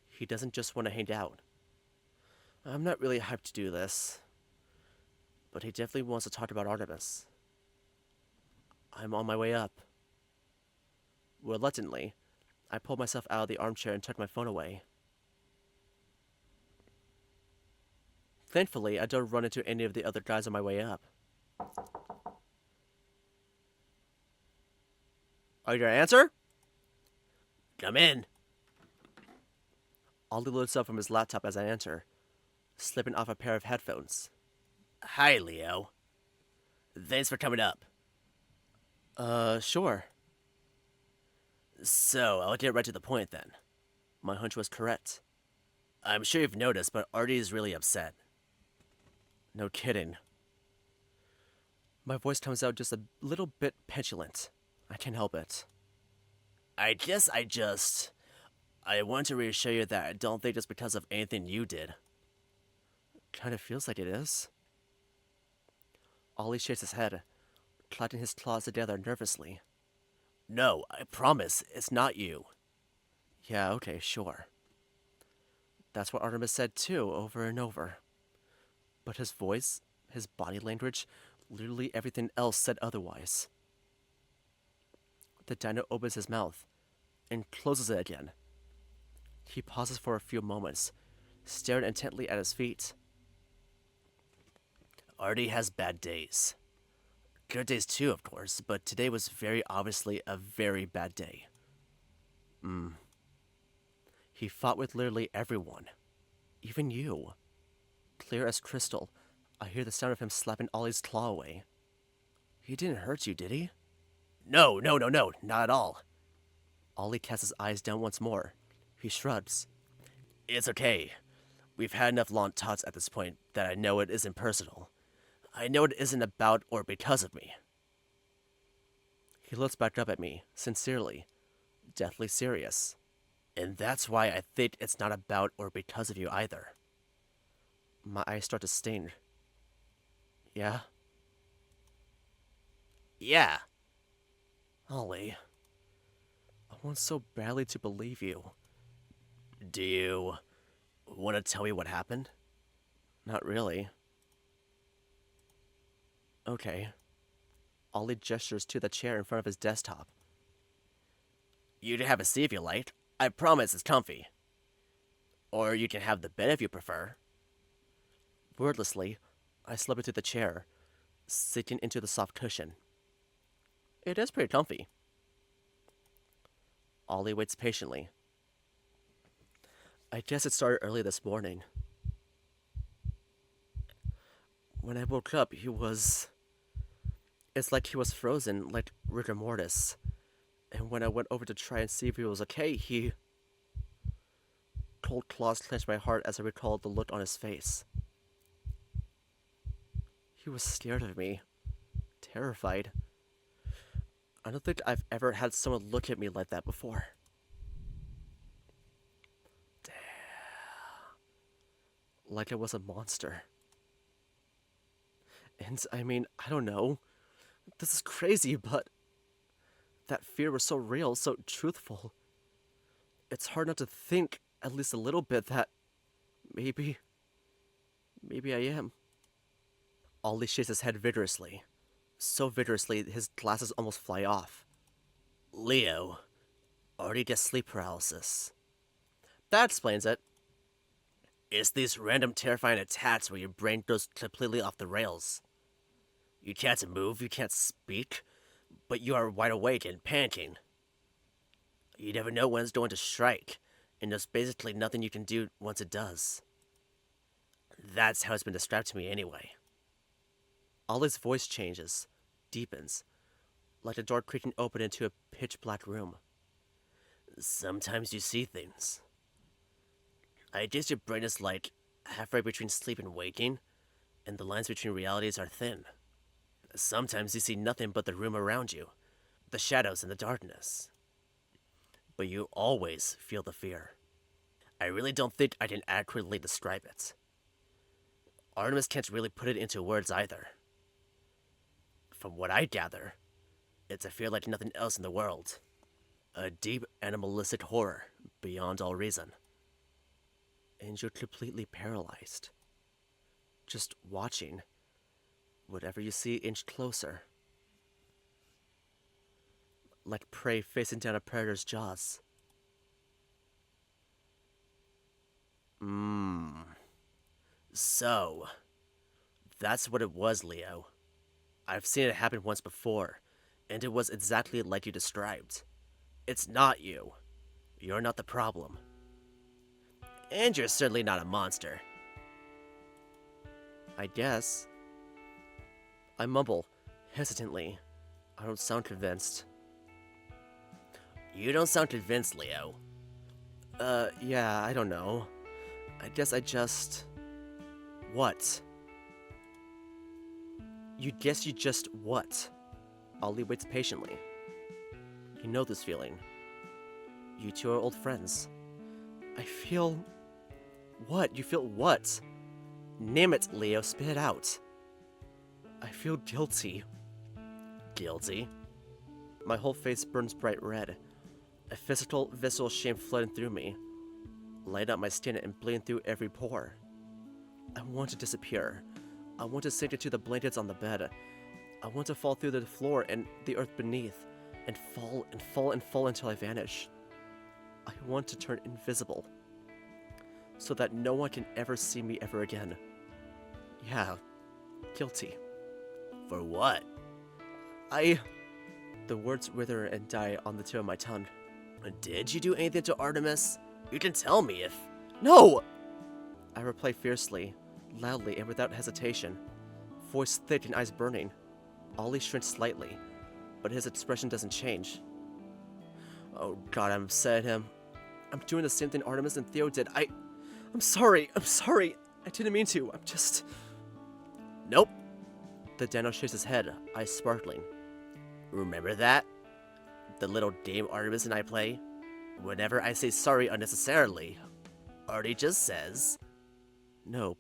S1: he doesn't just want to hang out. I'm not really hyped to do this, but he definitely wants to talk about Artemis. I'm on my way up. Reluctantly, I pulled myself out of the armchair and tucked my phone away. Thankfully, I don't run into any of the other guys on my way up. Are you gonna answer? Come in. Ollie loads up from his laptop as I enter, slipping off a pair of headphones. Hi, Leo. Thanks for coming up. Sure. So, I'll get right to the point then. My hunch was correct. I'm sure you've noticed, but Artie is really upset. No kidding. My voice comes out just a little bit petulant. I can't help it. I want to reassure you that I don't think it's because of anything you did. Kind of feels like it is. Ollie shakes his head, clapping his claws together nervously. No, I promise, it's not you. Yeah, okay, sure. That's what Artemis said too, over and over. But his voice, his body language, literally everything else said otherwise. The dino opens his mouth and closes it again. He pauses for a few moments, staring intently at his feet. Artie has bad days. Good days too, of course, but today was very obviously a very bad day. He fought with literally everyone. Even you. Clear as crystal, I hear the sound of him slapping Ollie's claw away. He didn't hurt you, did he? No, not at all. Ollie casts his eyes down once more. He shrugs. It's okay. We've had enough long talks at this point that I know it isn't personal. I know it isn't about or because of me. He looks back up at me, sincerely, deathly serious. And that's why I think it's not about or because of you either. My eyes start to sting. Yeah? Yeah. Ollie, I want so badly to believe you. Do you want to tell me what happened? Not really. Okay. Ollie gestures to the chair in front of his desktop. You can have a seat if you like. I promise it's comfy. Or you can have the bed if you prefer. Wordlessly, I slip into the chair, sinking into the soft cushion. It is pretty comfy. Ollie waits patiently. I guess it started early this morning. When I woke up, it's like he was frozen, like rigor mortis. And when I went over to try and see if he was okay, Cold claws clenched my heart as I recalled the look on his face. He was scared of me. Terrified. I don't think I've ever had someone look at me like that before. Damn. Like I was a monster. And I mean, I don't know. This is crazy, but that fear was so real, so truthful. It's hard not to think, at least a little bit, that maybe I am. Ollie shakes his head vigorously. So vigorously, his glasses almost fly off. Leo, Artie gets sleep paralysis. That explains it. It's these random terrifying attacks where your brain goes completely off the rails. You can't move, you can't speak, but you are wide awake and panicking. You never know when it's going to strike, and there's basically nothing you can do once it does. That's how it's been described to me anyway. Ollie's voice changes, deepens, like a door creaking open into a pitch-black room. Sometimes you see things. I guess your brain is like halfway between sleep and waking, and the lines between realities are thin. Sometimes you see nothing but the room around you, the shadows and the darkness. But you always feel the fear. I really don't think I can adequately describe it. Artemis can't really put it into words either. From what I gather, it's a fear like nothing else in the world. A deep animalistic horror beyond all reason. and you're completely paralyzed. Just watching. Whatever you see inch closer. Like prey facing down a predator's jaws. So, that's what it was, Leo. I've seen it happen once before, and it was exactly like you described. It's not you. You're not the problem. And you're certainly not a monster. I guess. I mumble, hesitantly. I don't sound convinced. You don't sound convinced, Leo. Yeah, I don't know. I guess I just... What? You guess you just what? Ollie waits patiently. You know this feeling. You two are old friends. I feel... What? You feel what? Name it, Leo. Spit it out. I feel guilty. Guilty? My whole face burns bright red. A physical, visceral shame flooding through me. Light up my skin and bleeding through every pore. I want to disappear. I want to sink into the blankets on the bed. I want to fall through the floor and the earth beneath, and fall and fall and fall until I vanish. I want to turn invisible, so that no one can ever see me ever again. Yeah, guilty. For what? The words wither and die on the tip of my tongue. Did you do anything to Artemis? You can tell me if... No! I reply fiercely, loudly and without hesitation, voice thick and eyes burning. Ollie shrinks slightly, but his expression doesn't change. Oh god, I'm upset at him. I'm doing the same thing Artemis and Theo did. I'm sorry. I didn't mean to. I'm just... Nope. The Xeno shakes his head, eyes sparkling. Remember that? The little game Artemis and I play? Whenever I say sorry unnecessarily, Artie just says... Nope.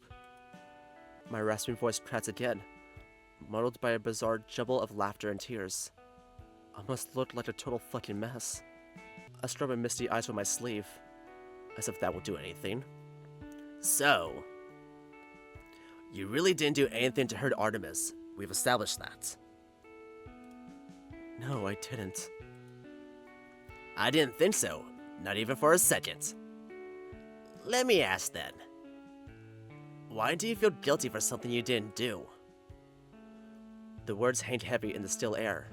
S1: My rasping voice cracks again, muddled by a bizarre jumble of laughter and tears. I must look like a total fucking mess. I scrub my misty eyes with my sleeve, as if that will do anything. So, you really didn't do anything to hurt Artemis. We've established that. No, I didn't. I didn't think so, not even for a second. Let me ask then. Why do you feel guilty for something you didn't do? The words hang heavy in the still air.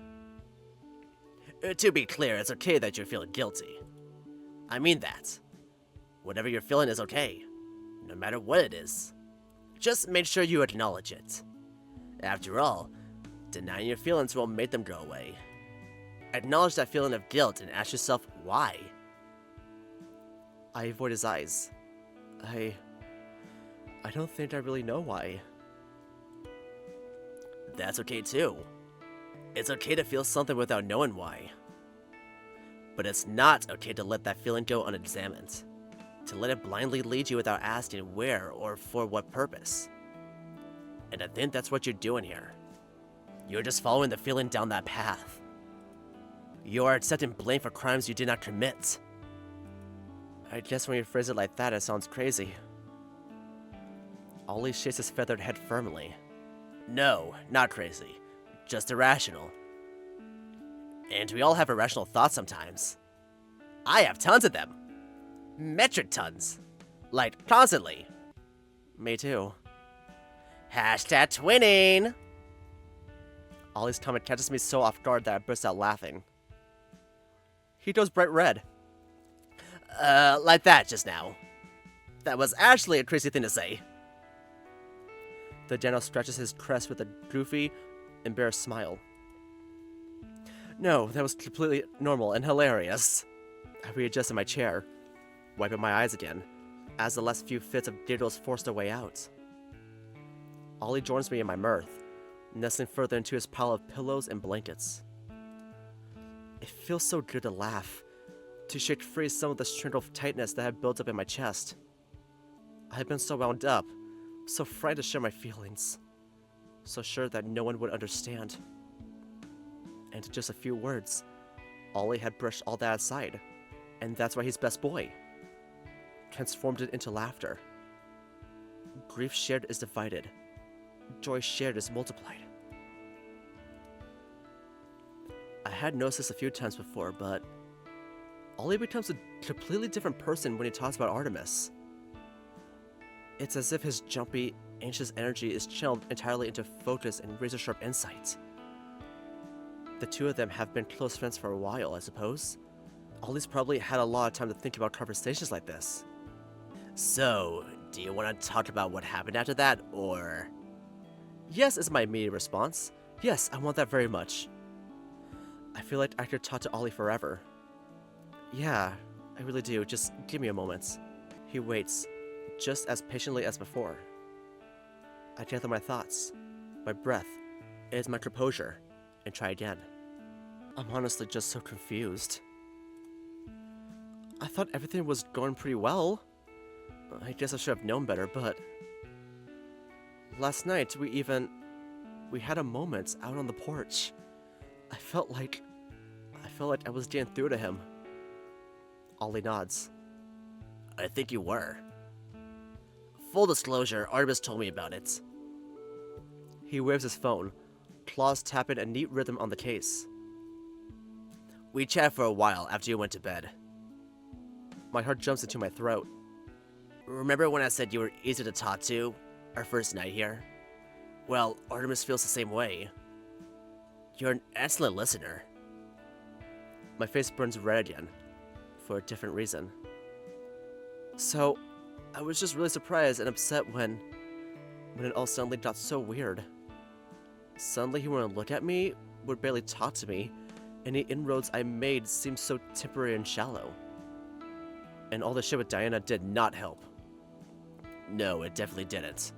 S1: To be clear, it's okay that you're feeling guilty. I mean that. Whatever you're feeling is okay, no matter what it is. Just make sure you acknowledge it. After all, denying your feelings won't make them go away. Acknowledge that feeling of guilt and ask yourself why. I avoid his eyes. I don't think I really know why. That's okay too. It's okay to feel something without knowing why. But it's not okay to let that feeling go unexamined. To let it blindly lead you without asking where or for what purpose. And I think that's what you're doing here. You're just following the feeling down that path. You are accepting blame for crimes you did not commit. I guess when you phrase it like that, it sounds crazy. Ollie shakes his feathered head firmly. No, not crazy. Just irrational. And we all have irrational thoughts sometimes. I have tons of them. Metric tons. Like, constantly. Me too. Hashtag twinning! Ollie's comment catches me so off guard that I burst out laughing. He goes bright red. Like that just now. That was actually a crazy thing to say. The Xeno scratches his crest with a goofy, embarrassed smile. No, that was completely normal and hilarious. I readjusted my chair, wiping my eyes again, as the last few fits of giggles forced their way out. Ollie joins me in my mirth, nestling further into his pile of pillows and blankets. It feels so good to laugh, to shake free some of the string of tightness that had built up in my chest. I had been so wound up, so frightened to share my feelings, so sure that no one would understand. And in just a few words, Ollie had brushed all that aside, and that's why he's best boy. transformed it into laughter. Grief shared is divided. Joy shared is multiplied. I had noticed this a few times before, but Ollie becomes a completely different person when he talks about Artemis. It's as if his jumpy, anxious energy is channeled entirely into focus and razor-sharp insight. The two of them have been close friends for a while, I suppose. Ollie's probably had a lot of time to think about conversations like this. So, do you want to talk about what happened after that, or? Yes is my immediate response. Yes, I want that very much. I feel like I could talk to Ollie forever. Yeah, I really do. Just give me a moment. He waits, just as patiently as before. I gather my thoughts, my breath, is my composure, and try again. I'm honestly just so confused. I thought everything was going pretty well. I guess I should have known better, but last night we had a moment out on the porch. I felt like I was getting through to him. Ollie nods. I think you were. Full disclosure, Artemis told me about it. He waves his phone, claws tapping a neat rhythm on the case. We chatted for a while after you went to bed. My heart jumps into my throat. Remember when I said you were easy to talk to, our first night here? Well, Artemis feels the same way. You're an excellent listener. My face burns red again, for a different reason. So, I was just really surprised and upset when it all suddenly got so weird. Suddenly he wouldn't look at me, would barely talk to me, and the inroads I made seemed so temporary and shallow. And all the shit with Diana did not help. No, it definitely didn't.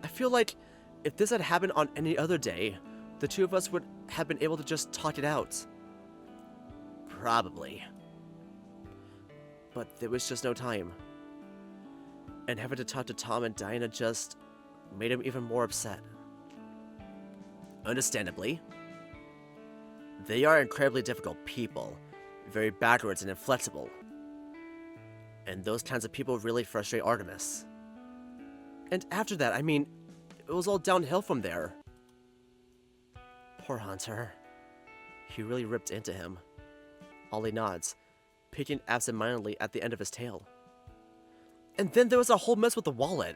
S1: I feel like if this had happened on any other day, the two of us would have been able to just talk it out. Probably. But there was just no time. And having to talk to Tom and Diana just made him even more upset. Understandably. They are incredibly difficult people, very backwards and inflexible. And those kinds of people really frustrate Artemis. And after that, I mean, it was all downhill from there. Poor Hunter. He really ripped into him. Ollie nods, picking absentmindedly at the end of his tail. And then there was a whole mess with the wallet.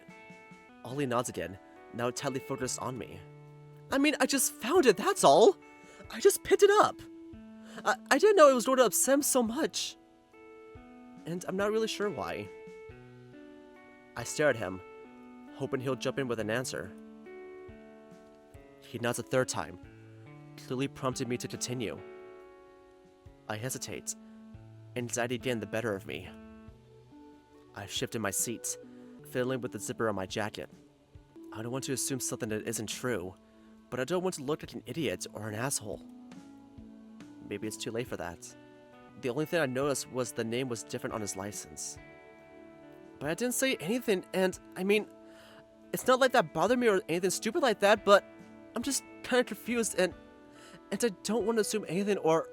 S1: Ollie nods again, now tightly focused on me. I mean, I just found it, that's all. I just picked it up. I didn't know it was going to upset him so much. And I'm not really sure why. I stare at him, hoping he'll jump in with an answer. He nods a third time, clearly prompting me to continue. I hesitate, anxiety getting the better of me. I shift in my seat, fiddling with the zipper on my jacket. I don't want to assume something that isn't true, but I don't want to look like an idiot or an asshole. Maybe it's too late for that. The only thing I noticed was the name was different on his license. But I didn't say anything, and I mean, it's not like that bothered me or anything stupid like that, but I'm just kind of confused and I don't want to assume anything or...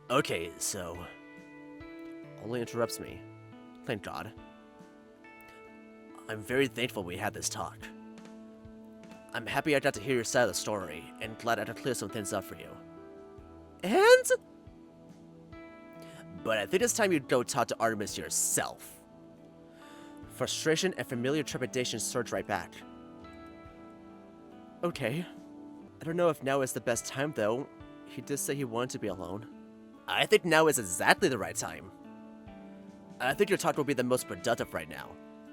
S1: Okay, so... Ollie interrupts me. Thank God. I'm very thankful we had this talk. I'm happy I got to hear your side of the story, and glad I could clear some things up for you. And? But I think it's time you go talk to Artemis yourself. Frustration and familiar trepidation surge right back. Okay. I don't know if now is the best time, though. He did say he wanted to be alone. I think now is exactly the right time. I think your talk will be the most productive right now,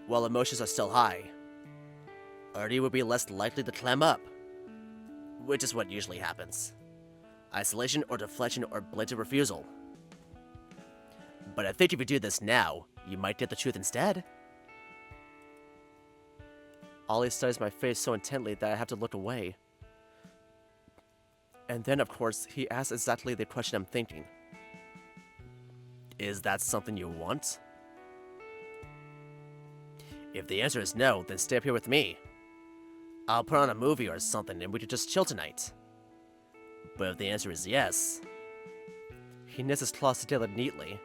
S1: while emotions are still high. Artie will be less likely to clam up, which is what usually happens. Isolation or deflection or blatant refusal. But I think if you do this now, you might get the truth instead. Ollie studies my face so intently that I have to look away. And then, of course, he asks exactly the question I'm thinking. Is that something you want? If the answer is no, then stay up here with me. I'll put on a movie or something and we could just chill tonight. But if the answer is yes... He knits his claws together neatly.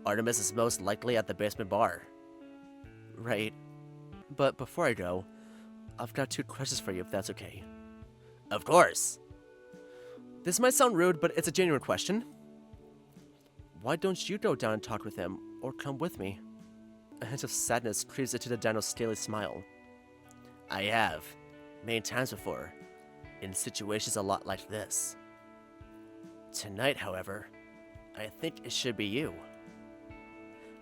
S1: Artemis is most likely at the basement bar. Right. But before I go, I've got 2 questions for you if that's okay. Of course. This might sound rude, but it's a genuine question. Why don't you go down and talk with him, or come with me? A hint of sadness creeps into the dino's scaly smile. I have, many times before, in situations a lot like this. Tonight, however, I think it should be you.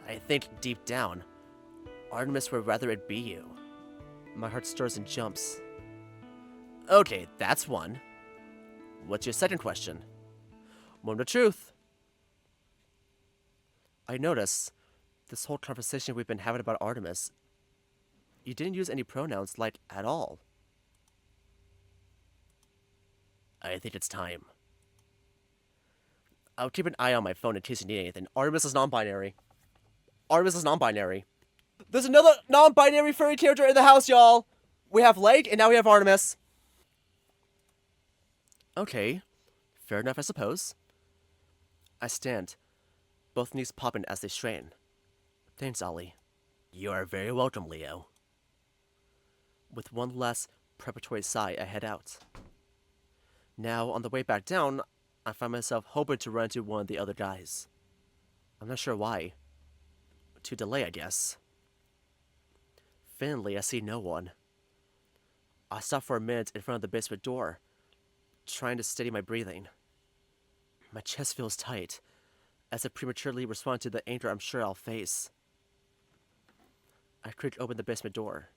S1: I think deep down, Artemis would rather it be you. My heart stirs and jumps. Okay, that's one. What's your second question? Moment of truth. I notice, this whole conversation we've been having about Artemis, you didn't use any pronouns, like, at all. I think it's time. I'll keep an eye on my phone in case you need anything. Artemis is non-binary. Artemis is non-binary. There's another non-binary furry character in the house, y'all! We have Lake, and now we have Artemis. Okay. Fair enough, I suppose. I stand, both knees popping as they strain. Thanks, Ollie. You are very welcome, Leo. With one last preparatory sigh, I head out. Now, on the way back down, I find myself hoping to run into one of the other guys. I'm not sure why. To delay, I guess. Finally, I see no one. I stop for a minute in front of the basement door, trying to steady my breathing. My chest feels tight, as I prematurely respond to the anger I'm sure I'll face. I creak open the basement door.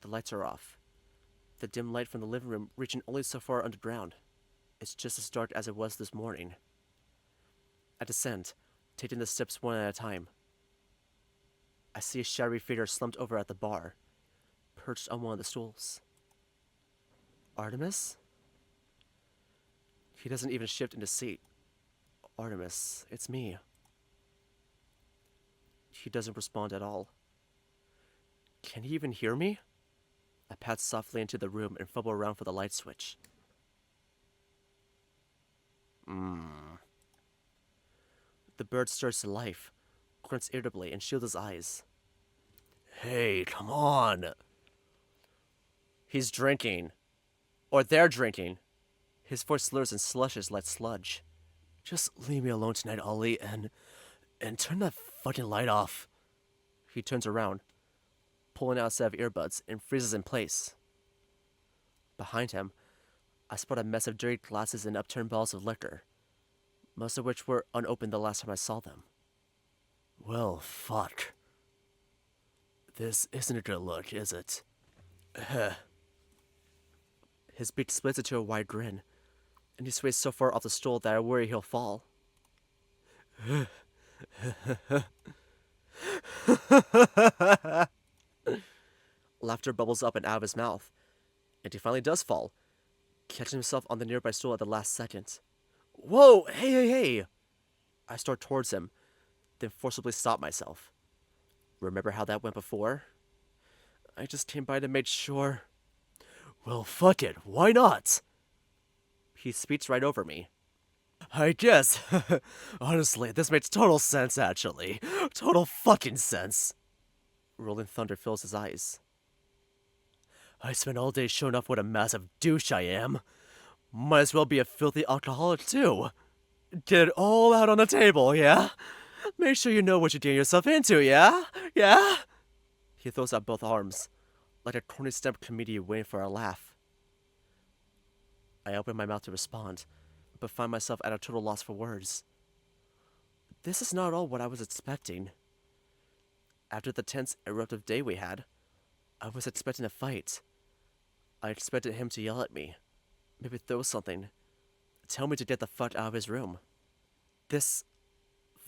S1: The lights are off. The dim light from the living room reaching only so far underground. It's just as dark as it was this morning. I descend, taking the steps one at a time. I see a shadowy figure slumped over at the bar, perched on one of the stools. Artemis? He doesn't even shift in his seat. Artemis, it's me. He doesn't respond at all. Can he even hear me? I pass softly into the room and fumble around for the light switch. The bird stirs to life, grunts irritably, and shields his eyes. Hey, come on! He's drinking. Or they're drinking. His voice slurs and slushes like sludge. Just leave me alone tonight, Ollie, and turn that fucking light off. He turns around, pulling out a set of earbuds, and freezes in place. Behind him, I spot a mess of dirty glasses and upturned bottles of liquor, most of which were unopened the last time I saw them. Well, fuck. This isn't a good look, is it? His beak splits into a wide grin, and he sways so far off the stool that I worry he'll fall. Laughter bubbles up and out of his mouth, and he finally does fall, catching himself on the nearby stool at the last second. Whoa! Hey! I start towards him, then forcibly stop myself. Remember how that went before? I just came by to make sure. Well, fuck it. Why not? He speaks right over me. I guess. Honestly, this makes total sense, actually. Total fucking sense. Rolling thunder fills his eyes. I spent all day showing off what a massive douche I am. Might as well be a filthy alcoholic, too. Get it all out on the table, yeah? Make sure you know what you're getting yourself into, yeah? Yeah? He throws out both arms, like a corny stump comedian waiting for a laugh. I open my mouth to respond, but find myself at a total loss for words. This is not at all what I was expecting. After the tense, eruptive day we had, I was expecting a fight. I expected him to yell at me, maybe throw something, tell me to get the fuck out of his room. This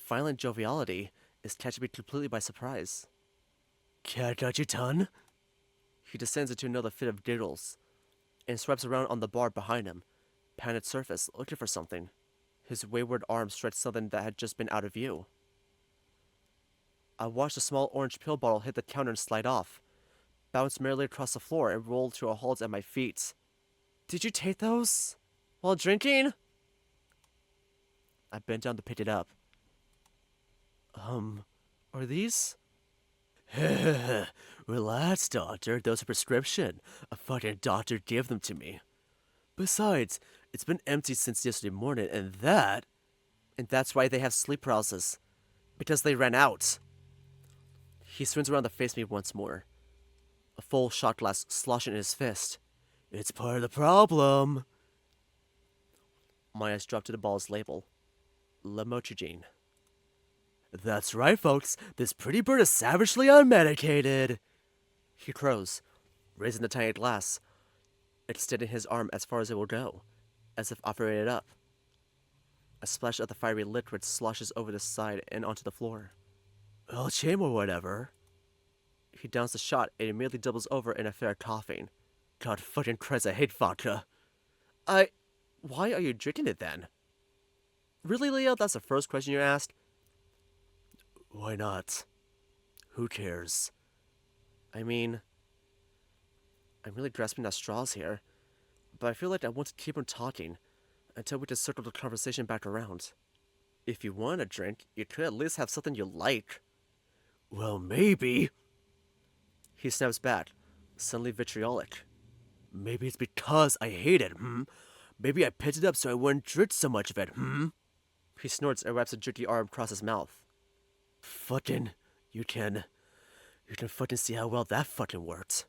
S1: violent joviality is catching me completely by surprise. Cat got your tongue? He descends into another fit of giggles, and swipes around on the bar behind him, pan its surface, looking for something. His wayward arm stretched something that had just been out of view. I watched a small orange pill bottle hit the counter and slide off, bounce merrily across the floor, and roll to a halt at my feet. Did you take those? While drinking? I bent down to pick it up, Are these? Relax, doctor. Those are prescription. A fucking doctor gave them to me. Besides, it's been empty since yesterday morning, and that's why they have sleep paralysis. Because they ran out. He swings around to face me once more. A full shot glass sloshing in his fist. It's part of the problem. My eyes drop to the ball's label. Lamotrigine. That's right, folks. This pretty bird is savagely unmedicated. He crows, raising the tiny glass, extending his arm as far as it will go, as if offering it up. A splash of the fiery liquid sloshes over the side and onto the floor. Well, shame or whatever. He downs the shot and immediately doubles over in a fair coughing. God fucking Christ, I hate vodka. Why are you drinking it then? Really, Leo? That's the first question you asked? Why not? Who cares? I mean, I'm really grasping at straws here, but I feel like I want to keep on talking until we can circle the conversation back around. If you want a drink, you could at least have something you like. Well, maybe. He snaps back, suddenly vitriolic. Maybe it's because I hate it, Maybe I picked it up so I wouldn't drink so much of it, He snorts and wraps a jerky arm across his mouth. Fucking, you can fucking see how well that fucking worked.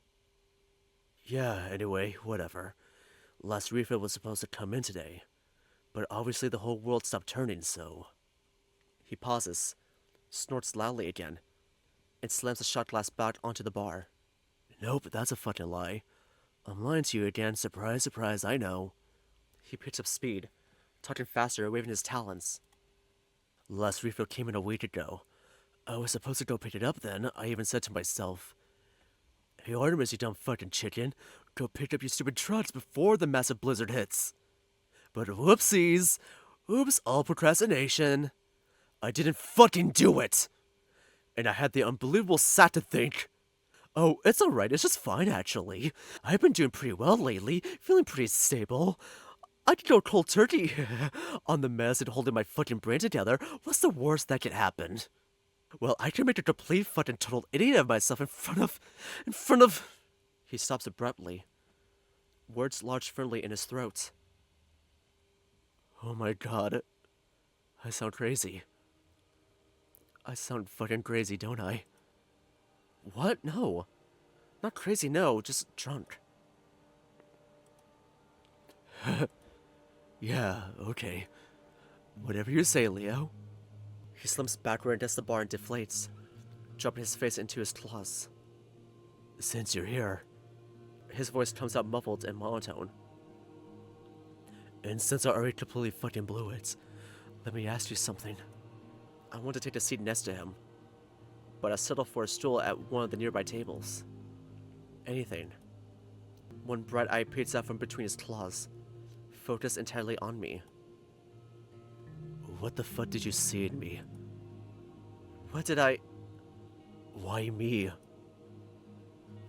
S1: Yeah, anyway, whatever. Last refill was supposed to come in today, but obviously the whole world stopped turning, so... He pauses, snorts loudly again, and slams the shot glass back onto the bar. Nope, that's a fucking lie. I'm lying to you again, surprise, surprise, I know. He picks up speed, talking faster, waving his talons. Last refill came in a week ago. I was supposed to go pick it up then. I even said to myself, hey Artemis, you dumb fucking chicken, go pick up your stupid trucks before the massive blizzard hits. But whoopsies. Oops, all procrastination. I didn't fucking do it. And I had the unbelievable sack to think, oh, it's alright, it's just fine actually. I've been doing pretty well lately, feeling pretty stable. I could go cold turkey on the mess and holding my fucking brain together. What's the worst that could happen? Well, I can make a complete fucking total idiot of myself in front of... He stops abruptly. Words lodge firmly in his throat. Oh my god. I sound crazy. I sound fucking crazy, don't I? What? No. Not crazy, no. Just drunk. Yeah, okay. Whatever you say, Leo. He slumps backward against the bar and deflates, dropping his face into his claws. Since you're here... His voice comes out muffled and monotone. And since I already completely fucking blew it, let me ask you something. I want to take a seat next to him, but I settle for a stool at one of the nearby tables. Anything. One bright eye peeks out from between his claws, focused entirely on me. What the fuck did you see in me? What did I... Why me?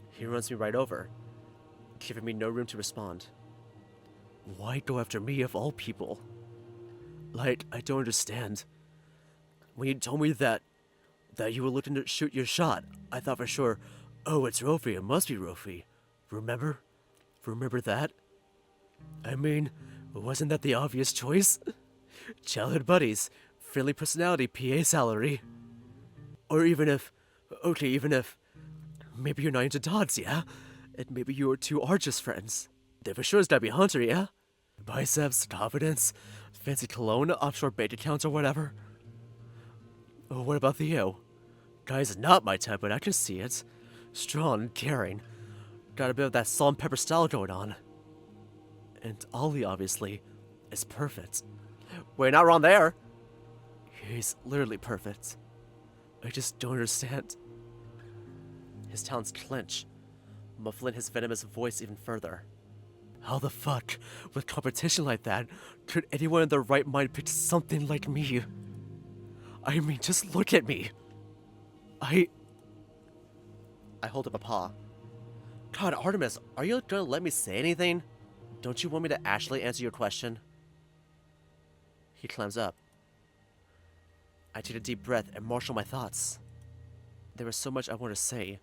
S1: He runs me right over, giving me no room to respond. Why go after me of all people? Like, I don't understand. When you told me that you were looking to shoot your shot, I thought for sure, oh, it's Rofi, it must be Rofi. Remember? Remember that? I mean, wasn't that the obvious choice? Childhood buddies, friendly personality, PA salary. Or even if, okay, even if, maybe you're not into dogs, yeah? And maybe you two are just friends. They for sure is gotta be Hunter, yeah? Biceps, confidence, fancy cologne, offshore bank accounts or whatever. Oh, what about Theo? Guy's not my type, but I can see it. Strong and caring. Got a bit of that salt and pepper style going on. And Ollie, obviously, is perfect. We're not wrong there. He's literally perfect. I just don't understand. His talons clench, muffling his venomous voice even further. How the fuck, with competition like that, could anyone in their right mind pick something like me? I mean, just look at me. I hold up a paw. God, Artemis, are you gonna let me say anything? Don't you want me to actually answer your question? He climbs up. I take a deep breath and marshal my thoughts. There is so much I want to say,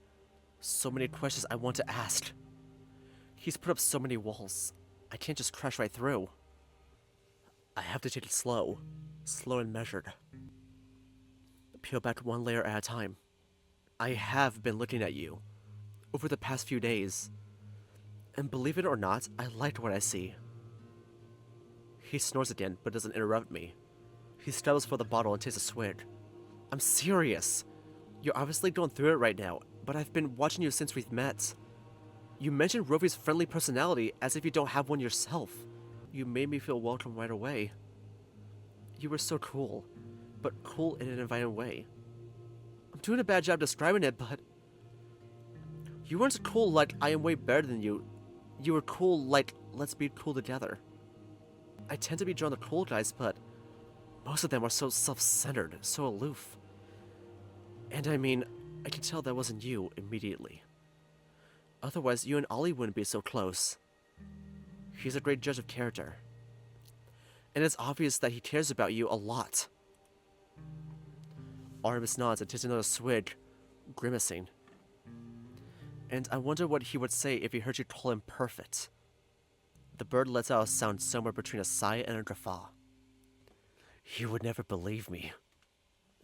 S1: so many questions I want to ask. He's put up so many walls, I can't just crash right through. I have to take it slow and measured. Peel back one layer at a time. I have been looking at you over the past few days, and believe it or not, I liked what I see. He snores again, but doesn't interrupt me. He struggles for the bottle and takes a swig. I'm serious. You're obviously going through it right now, but I've been watching you since we've met. You mentioned Rovi's friendly personality as if you don't have one yourself. You made me feel welcome right away. You were so cool, but cool in an inviting way. I'm doing a bad job describing it, but... You weren't cool like I am way better than you. You were cool like let's be cool together. I tend to be drawn to cool guys, but most of them are so self-centered, so aloof. And I mean, I can tell that wasn't you immediately. Otherwise, you and Ollie wouldn't be so close. He's a great judge of character. And it's obvious that he cares about you a lot. Artemis nods and takes another swig, grimacing. And I wonder what he would say if he heard you call him perfect. The bird lets out a sound somewhere between a sigh and a guffaw. He would never believe me.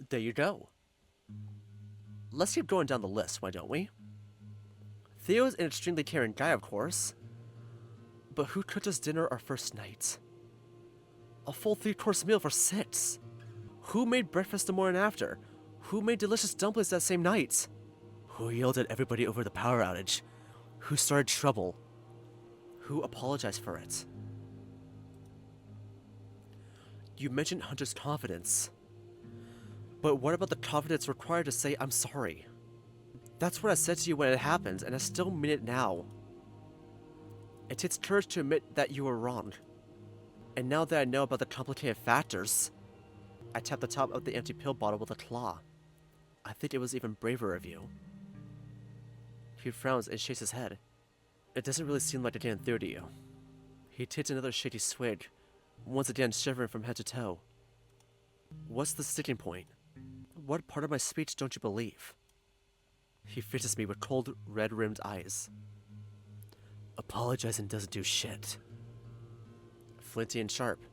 S1: There you go. Let's keep going down the list, why don't we? Theo's an extremely caring guy, of course. But who cooked us dinner our first night? A full 3-course meal for 6. Who made breakfast the morning after? Who made delicious dumplings that same night? Who yelled at everybody over the power outage? Who started trouble? Who apologized for it? You mentioned Hunter's confidence. But what about the confidence required to say I'm sorry? That's what I said to you when it happened, and I still mean it now. It takes courage to admit that you were wrong. And now that I know about the complicated factors, I tap the top of the empty pill bottle with a claw. I think it was even braver of you. He frowns and shakes his head. It doesn't really seem like it getting through to you. He takes another shaky swig, once again shivering from head to toe. What's the sticking point? What part of my speech don't you believe? He faces me with cold, red-rimmed eyes. Apologizing doesn't do shit. Flinty and sharp.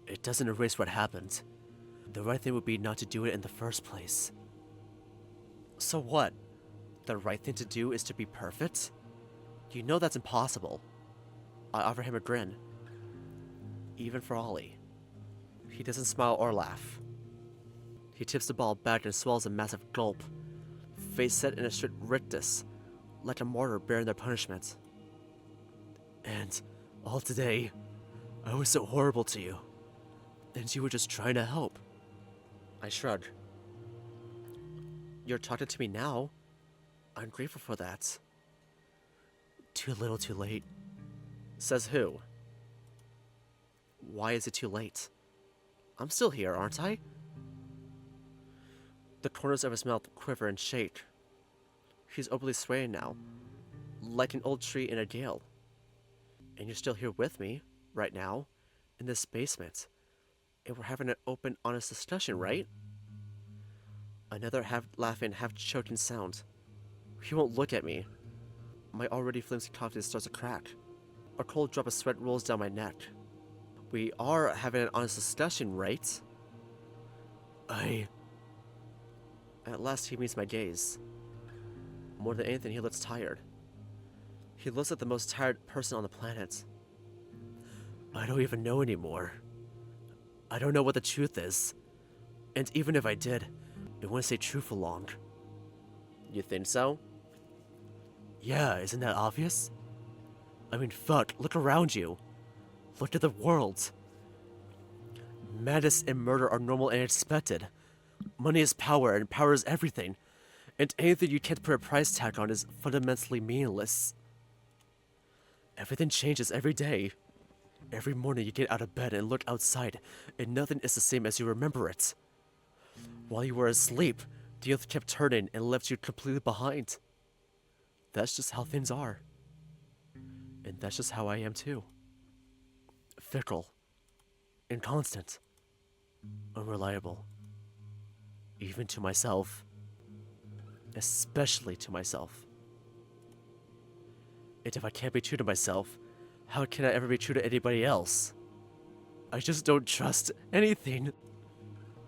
S1: It doesn't erase what happened. The right thing would be not to do it in the first place. So what? The right thing to do is to be perfect? You know that's impossible. I offer him a grin. Even for Ollie. He doesn't smile or laugh. He tips the ball back and swallows a massive gulp, face set in a strict rictus, like a martyr bearing their punishment. And all today, I was so horrible to you, and you were just trying to help. I shrug. You're talking to me now. I'm grateful for that. Too little too late. Says who? Why is it too late? I'm still here, aren't I? The corners of his mouth quiver and shake. He's openly swaying now, like an old tree in a gale. And you're still here with me, right now, in this basement. And we're having an open, honest discussion, right? Another half-laughing, half-choking sound. He won't look at me. My already flimsy confidence starts to crack. A cold drop of sweat rolls down my neck. We are having an honest discussion, right? At last he meets my gaze. More than anything, he looks tired. He looks like the most tired person on the planet. I don't even know anymore. I don't know what the truth is. And even if I did, it wouldn't stay true for long. You think so? Yeah, isn't that obvious? I mean, fuck, look around you. Look at the world. Madness and murder are normal and expected. Money is power, and power is everything. And anything you can't put a price tag on is fundamentally meaningless. Everything changes every day. Every morning you get out of bed and look outside, and nothing is the same as you remember it. While you were asleep, the earth kept turning and left you completely behind. That's just how things are. And that's just how I am too. Fickle. Inconstant. Unreliable. even to myself. Especially to myself. And if I can't be true to myself, how can I ever be true to anybody else? I just don't trust anything.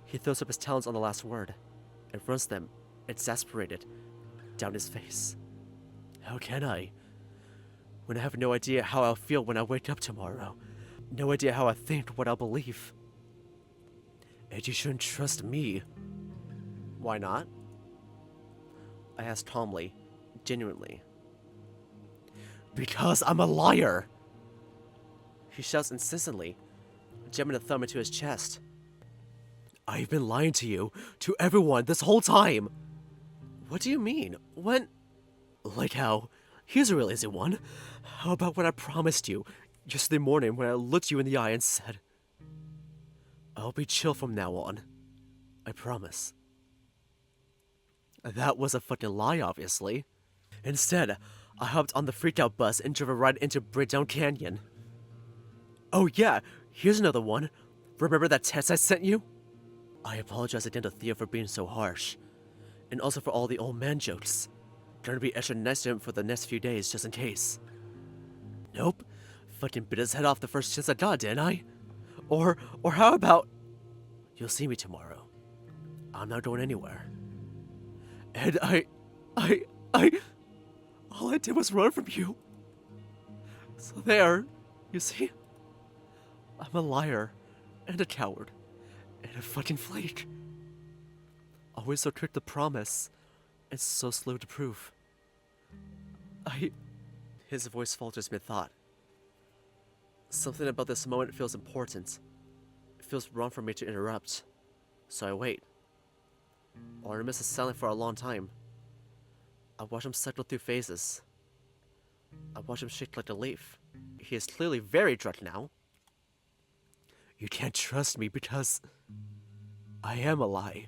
S1: He throws up his talons on the last word and runs them, exasperated, down his face. How can I? When I have no idea how I'll feel when I wake up tomorrow. No idea how I think, what I'll believe. And you shouldn't trust me. Why not? I asked calmly, genuinely. Because I'm a liar! He shouts insistently, jamming a thumb into his chest. I've been lying to you, to everyone, this whole time! What do you mean? When? Like how? Here's a real easy one. How about when I promised you, yesterday morning when I looked you in the eye and said, I'll be chill from now on. I promise. That was a fucking lie, obviously. Instead, I hopped on the freak-out bus and drove right into Breakdown Canyon. Oh yeah, here's another one. Remember that text I sent you? I apologize again to Theo for being so harsh. And also for all the old man jokes. Gonna be extra nice to him for the next few days, just in case. Nope. Fucking bit his head off the first chance I got, didn't I? Or how about... You'll see me tomorrow. I'm not going anywhere. And all I did was run from you. So there, you see? I'm a liar, and a coward, and a fucking flake. Always so quick to promise, and so slow to prove. His voice falters mid-thought. Something about this moment feels important. It feels wrong for me to interrupt, so I wait. Artemis is silent for a long time. I watch him cycle through phases. I watch him shake like a leaf. He is clearly very drunk now. You can't trust me because I am a lie.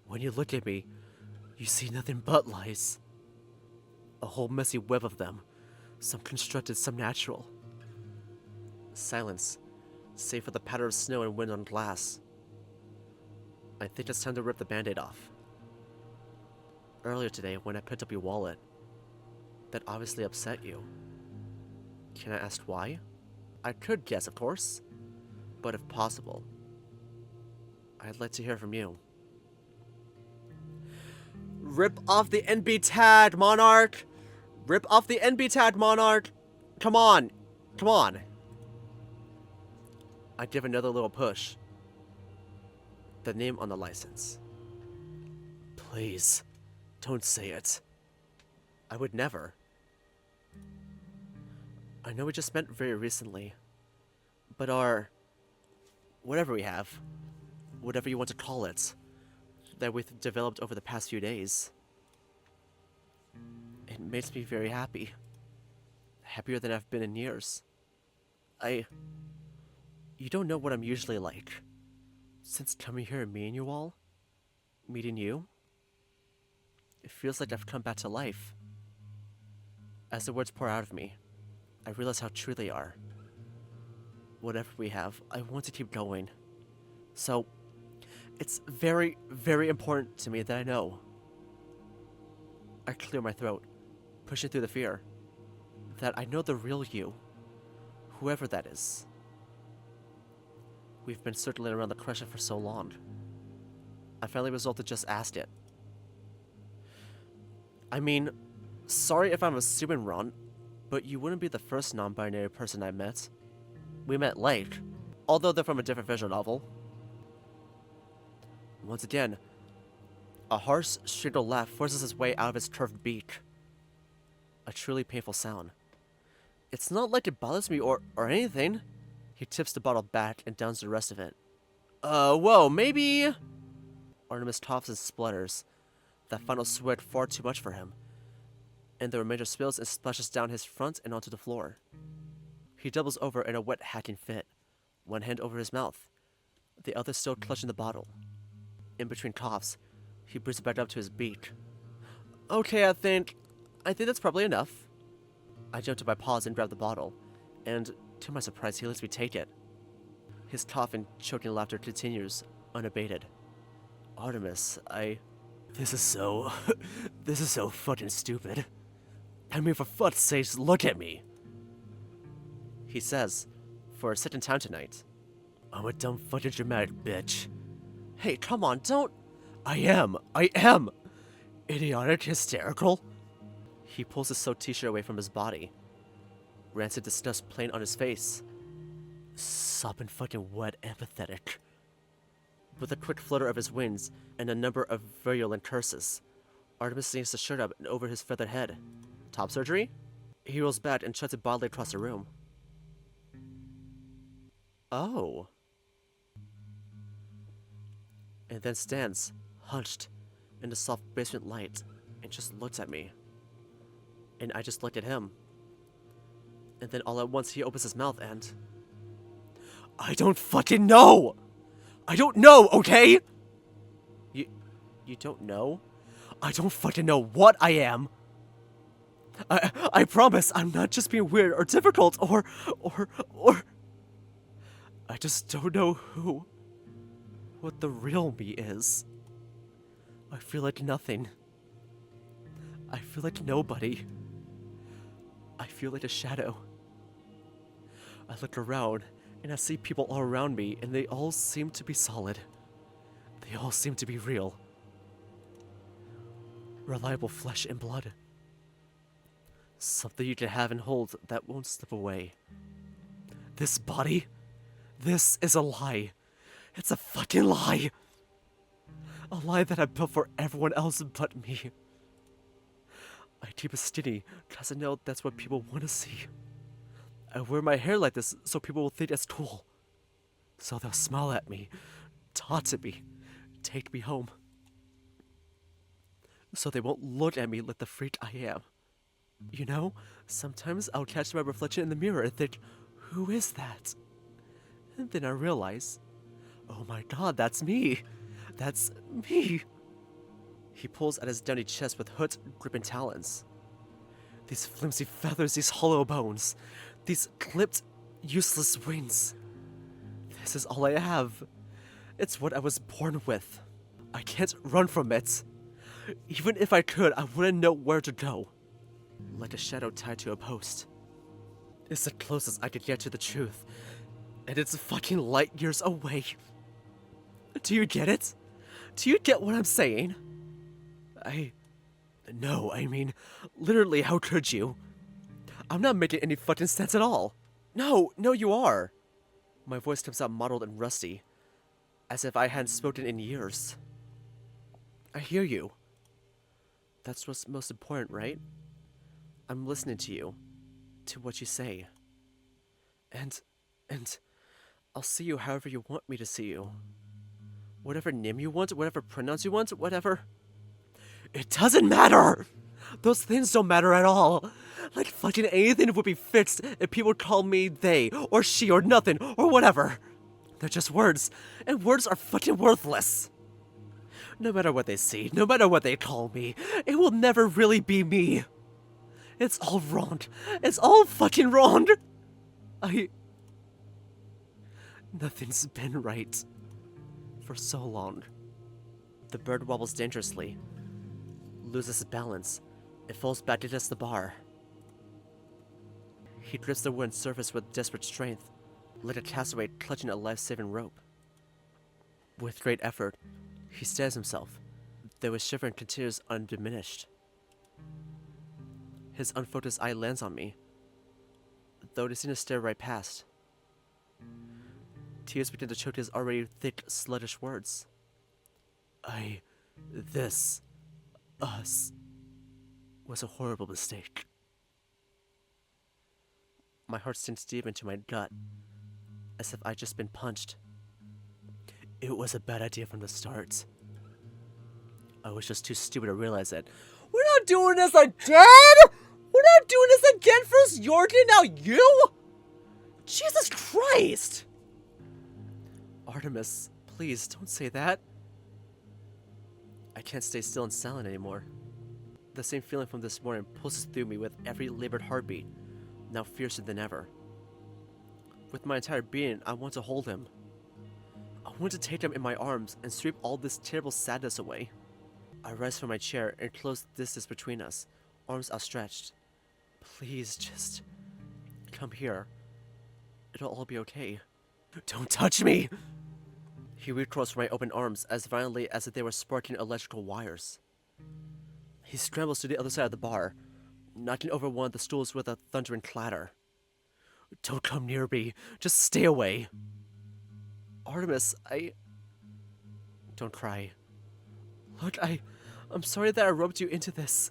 S1: When you look at me, you see nothing but lies. A whole messy web of them. Some constructed, some natural. Silence, save for the patter of snow and wind on glass. I think it's time to rip the band-aid off. Earlier today, when I picked up your wallet, that obviously upset you. Can I ask why? I could guess, of course, but if possible, I'd like to hear from you. Rip off the NB tag, Monarch! Rip off the NB tag, Monarch! Come on! Come on! I give another little push. The name on the license. Please, don't say it. I would never. I know we just met very recently, but our... whatever we have, whatever you want to call it, that we've developed over the past few days, it makes me very happy. Happier than I've been in years. You don't know what I'm usually like. Since coming here and meeting you all, meeting you, it feels like I've come back to life. As the words pour out of me, I realize how true they are. Whatever we have, I want to keep going. So, it's very, very important to me that I know. I clear my throat, pushing through the fear. That I know the real you. Whoever that is. We've been circling around the question for so long. I finally resolved to just ask it. I mean, sorry if I'm assuming wrong, but you wouldn't be the first non-binary person I met. We met late, although they're from a different visual novel. Once again, a harsh, shrill laugh forces its way out of his curved beak. A truly painful sound. It's not like it bothers me or anything. He tips the bottle back and downs the rest of it. Whoa, maybe... Artemis coughs and splutters. That final sweat far too much for him. And the remainder spills and splashes down his front and onto the floor. He doubles over in a wet hacking fit, one hand over his mouth, the other still clutching the bottle. In between coughs, he brings it back up to his beak. Okay, I think that's probably enough. I jump to my paws and grab the bottle, and to my surprise, he lets me take it. His cough and choking laughter continues, unabated. Artemis, This is so... this is so fucking stupid. I mean, for fuck's sakes, look at me. He says, for a second time tonight. I'm a dumb fucking dramatic bitch. Hey, come on, don't... I am! Idiotic, hysterical. He pulls his soaked t-shirt away from his body. Rancid disgust plain on his face. Sopping fucking wet and pathetic. With a quick flutter of his wings and a number of virulent curses, Artemis sneaks the shirt up and over his feathered head. Top surgery? He rolls back and chucks it bodily across the room. Oh. And then stands, hunched, in the soft basement light, and just looks at me. And I just looked at him. And then all at once he opens his mouth and... I don't fucking know! I don't know, okay? You don't know? I don't fucking know what I am. I promise I'm not just being weird or difficult or... I just don't know what the real me is. I feel like nothing. I feel like nobody. I feel like a shadow. I look around and I see people all around me and they all seem to be solid. They all seem to be real. Reliable flesh and blood. Something you can have and hold that won't slip away. This body? This is a lie. It's a fucking lie. A lie that I built for everyone else but me. I keep it skinny because I know that's what people want to see. I wear my hair like this so people will think it's cool. So they'll smile at me, taunt at me, take me home. So they won't look at me like the freak I am. You know, sometimes I'll catch my reflection in the mirror and think, who is that? And then I realize, oh my god, that's me. That's me. He pulls at his downy chest with hooked, gripping talons. These flimsy feathers, these hollow bones, these clipped, useless wings. This is all I have. It's what I was born with. I can't run from it. Even if I could, I wouldn't know where to go. Like a shadow tied to a post. It's the closest I could get to the truth. And it's fucking light years away. Do you get it? Do you get what I'm saying? No, I mean, literally, how could you? I'm not making any fucking sense at all. No, you are. My voice comes out mottled and rusty, as if I hadn't spoken in years. I hear you. That's what's most important, right? I'm listening to you, to what you say. And I'll see you however you want me to see you. Whatever name you want, whatever pronouns you want, whatever. It doesn't matter! Those things don't matter at all. Like fucking anything would be fixed if people call me they, or she, or nothing, or whatever. They're just words, and words are fucking worthless. No matter what they see, no matter what they call me, it will never really be me. It's all wrong. It's all fucking wrong. Nothing's been right. For so long. The bird wobbles dangerously, loses his balance, and falls back against the bar. He grips the wooden surface with desperate strength, like a castaway clutching a life-saving rope. With great effort, he steadies himself, though his shivering continues undiminished. His unfocused eye lands on me, though it seems to stare right past. Tears begin to choke his already thick, sluggish words. Us, was a horrible mistake. My heart sinks deep into my gut, as if I'd just been punched. It was a bad idea from the start. I was just too stupid to realize it. We're not doing this again! We're not doing this again! First Yorkie, now you? Jesus Christ! Artemis, please, don't say that. I can't stay still and silent anymore. The same feeling from this morning pulses through me with every labored heartbeat, now fiercer than ever. With my entire being, I want to hold him. I want to take them in my arms and sweep all this terrible sadness away. I rise from my chair and close the distance between us, arms outstretched. Please, just come here. It'll all be okay. Don't touch me! He recoils from my open arms as violently as if they were sparking electrical wires. He scrambles to the other side of the bar, knocking over one of the stools with a thundering clatter. Don't come near me. Just stay away. Artemis, Don't cry. Look, I'm sorry that I roped you into this.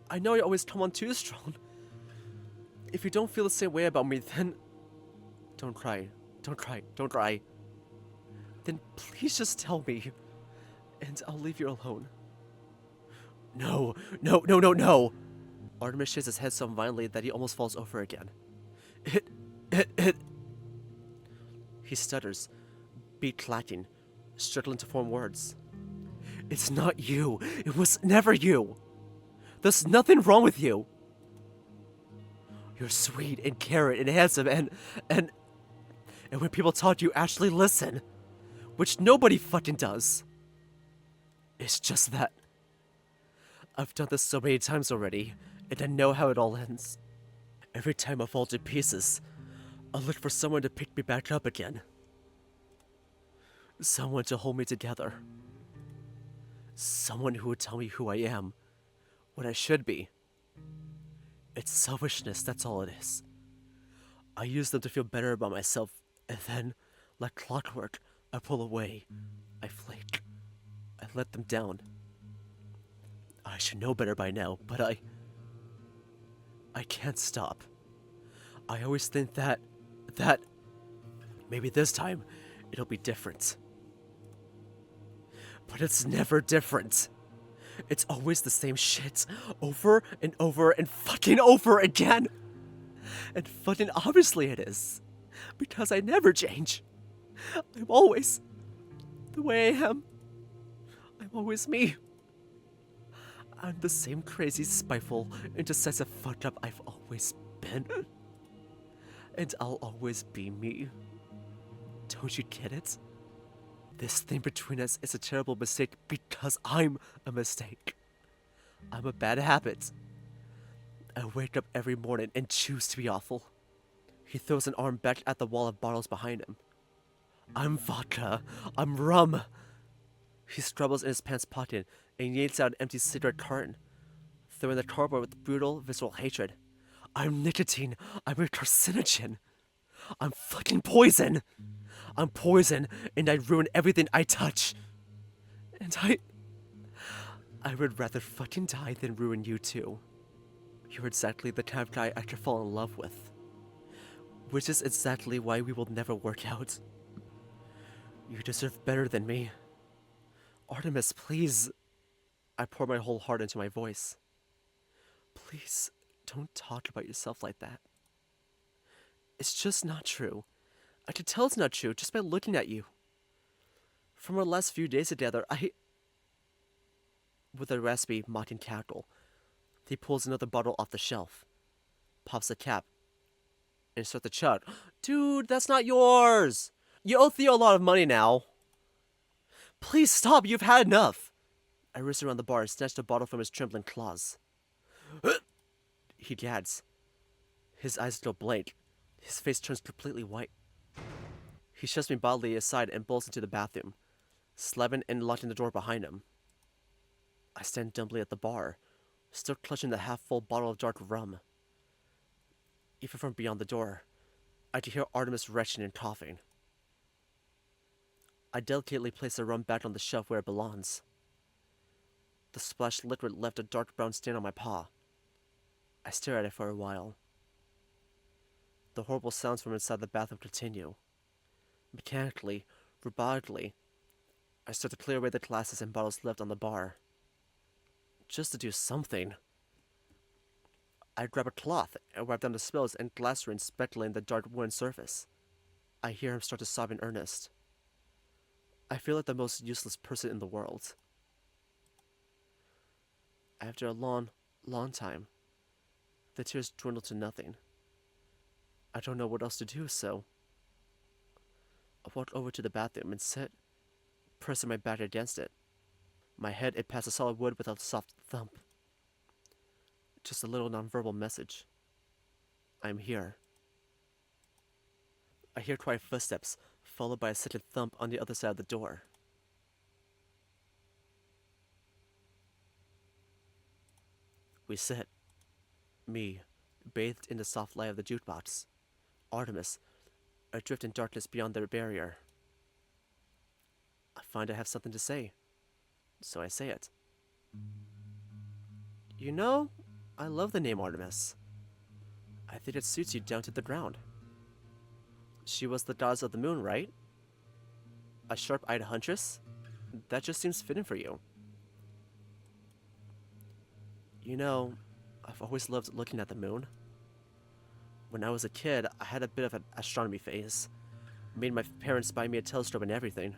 S1: I know I always come on too strong. If you don't feel the same way about me, then... Don't cry. Don't cry. Don't cry. Then please just tell me, and I'll leave you alone. No. Artemis shakes his head so violently that he almost falls over again. It... He stutters, beat clacking, struggling to form words. It's not you. It was never you. There's nothing wrong with you. You're sweet and caring and handsome and when people talk, you actually listen, which nobody fucking does. It's just that I've done this so many times already, and I know how it all ends. Every time I fall to pieces, I look for someone to pick me back up again. Someone to hold me together. Someone who would tell me who I am, what I should be. It's selfishness, that's all it is. I use them to feel better about myself, and then, like clockwork, I pull away. I flake. I let them down. I should know better by now, but I can't stop. I always think that maybe this time it'll be different. But it's never different. It's always the same shit, over and over and fucking over again. And fucking obviously it is, because I never change. I'm always the way I am. I'm always me. I'm the same crazy, spiteful, indecisive fucked up I've always been. And I'll always be me. Don't you get it? This thing between us is a terrible mistake because I'm a mistake. I'm a bad habit. I wake up every morning and choose to be awful. He throws an arm back at the wall of bottles behind him. I'm vodka. I'm rum. He scrabbles in his pants pocket and yanks out an empty cigarette carton, throwing the cardboard with brutal, visceral hatred. I'm nicotine. I'm a carcinogen. I'm fucking poison. I'm poison, and I ruin everything I touch. And I would rather fucking die than ruin you too. You're exactly the kind of guy I could fall in love with. Which is exactly why we will never work out. You deserve better than me. Artemis, please. I pour my whole heart into my voice. Please, don't talk about yourself like that. It's just not true. I can tell it's not true just by looking at you. From our last few days together, With a raspy, mocking cackle, he pulls another bottle off the shelf, pops the cap, and starts to chug. Dude, that's not yours! You owe Theo a lot of money now. Please stop, you've had enough! I race around the bar and snatch the bottle from his trembling claws. He gads. His eyes go blank. His face turns completely white. He shoves me bodily aside and bolts into the bathroom, slamming and locking the door behind him. I stand dumbly at the bar, still clutching the half-full bottle of dark rum. Even from beyond the door, I can hear Artemis retching and coughing. I delicately place the rum back on the shelf where it belongs. The splashed liquid left a dark brown stain on my paw. I stare at it for a while. The horrible sounds from inside the bathroom continue. Mechanically, robotically, I start to clear away the glasses and bottles left on the bar. Just to do something. I grab a cloth and wipe down the spills and glass rings speckling the dark wooden surface. I hear him start to sob in earnest. I feel like the most useless person in the world. After a long, long time, the tears dwindle to nothing. I don't know what else to do, so I walk over to the bathroom and sit pressing my back against it. My head, it passed a solid wood with a soft thump. Just a little nonverbal message. I'm here. I hear quiet footsteps, followed by a second thump on the other side of the door. We sit. Me, bathed in the soft light of the jukebox. Artemis, adrift in darkness beyond their barrier. I find I have something to say, so I say it. You know, I love the name Artemis. I think it suits you down to the ground. She was the goddess of the moon, right? A sharp-eyed huntress? That just seems fitting for you. You know, I've always loved looking at the moon. When I was a kid, I had a bit of an astronomy phase. Made my parents buy me a telescope and everything.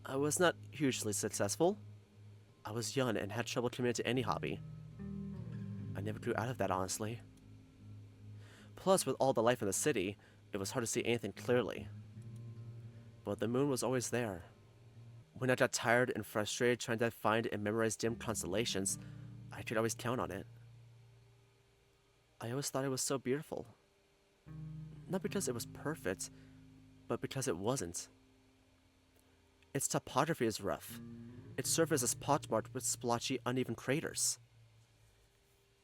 S1: I was not hugely successful. I was young and had trouble committing to any hobby. I never grew out of that, honestly. Plus, with all the life in the city, it was hard to see anything clearly. But the moon was always there. When I got tired and frustrated trying to find and memorize dim constellations, I could always count on it. I always thought it was so beautiful. Not because it was perfect, but because it wasn't. Its topography is rough. Its surface is pockmarked with splotchy, uneven craters.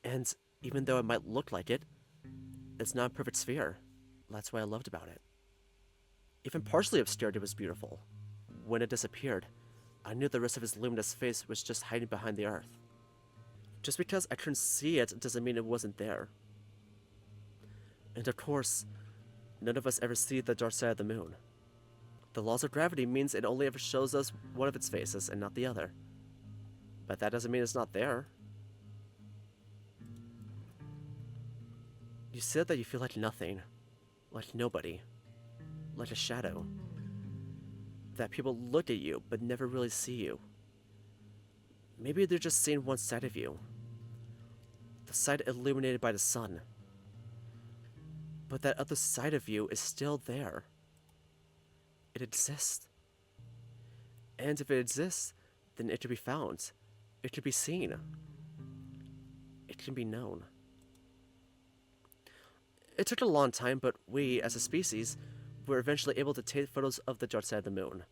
S1: And even though it might look like it, it's not a perfect sphere. That's what I loved about it. Even partially obscured, it was beautiful. When it disappeared, I knew the rest of its luminous face was just hiding behind the earth. Just because I couldn't see it doesn't mean it wasn't there. And of course, none of us ever see the dark side of the moon. The laws of gravity means it only ever shows us one of its faces and not the other. But that doesn't mean it's not there. You said that you feel like nothing, like nobody, like a shadow. That people look at you but never really see you. Maybe they're just seeing one side of you. The side illuminated by the sun. But that other side of you is still there. It exists. And if it exists, then it can be found. It can be seen. It can be known. It took a long time, but we, as a species, were eventually able to take photos of the dark side of the moon,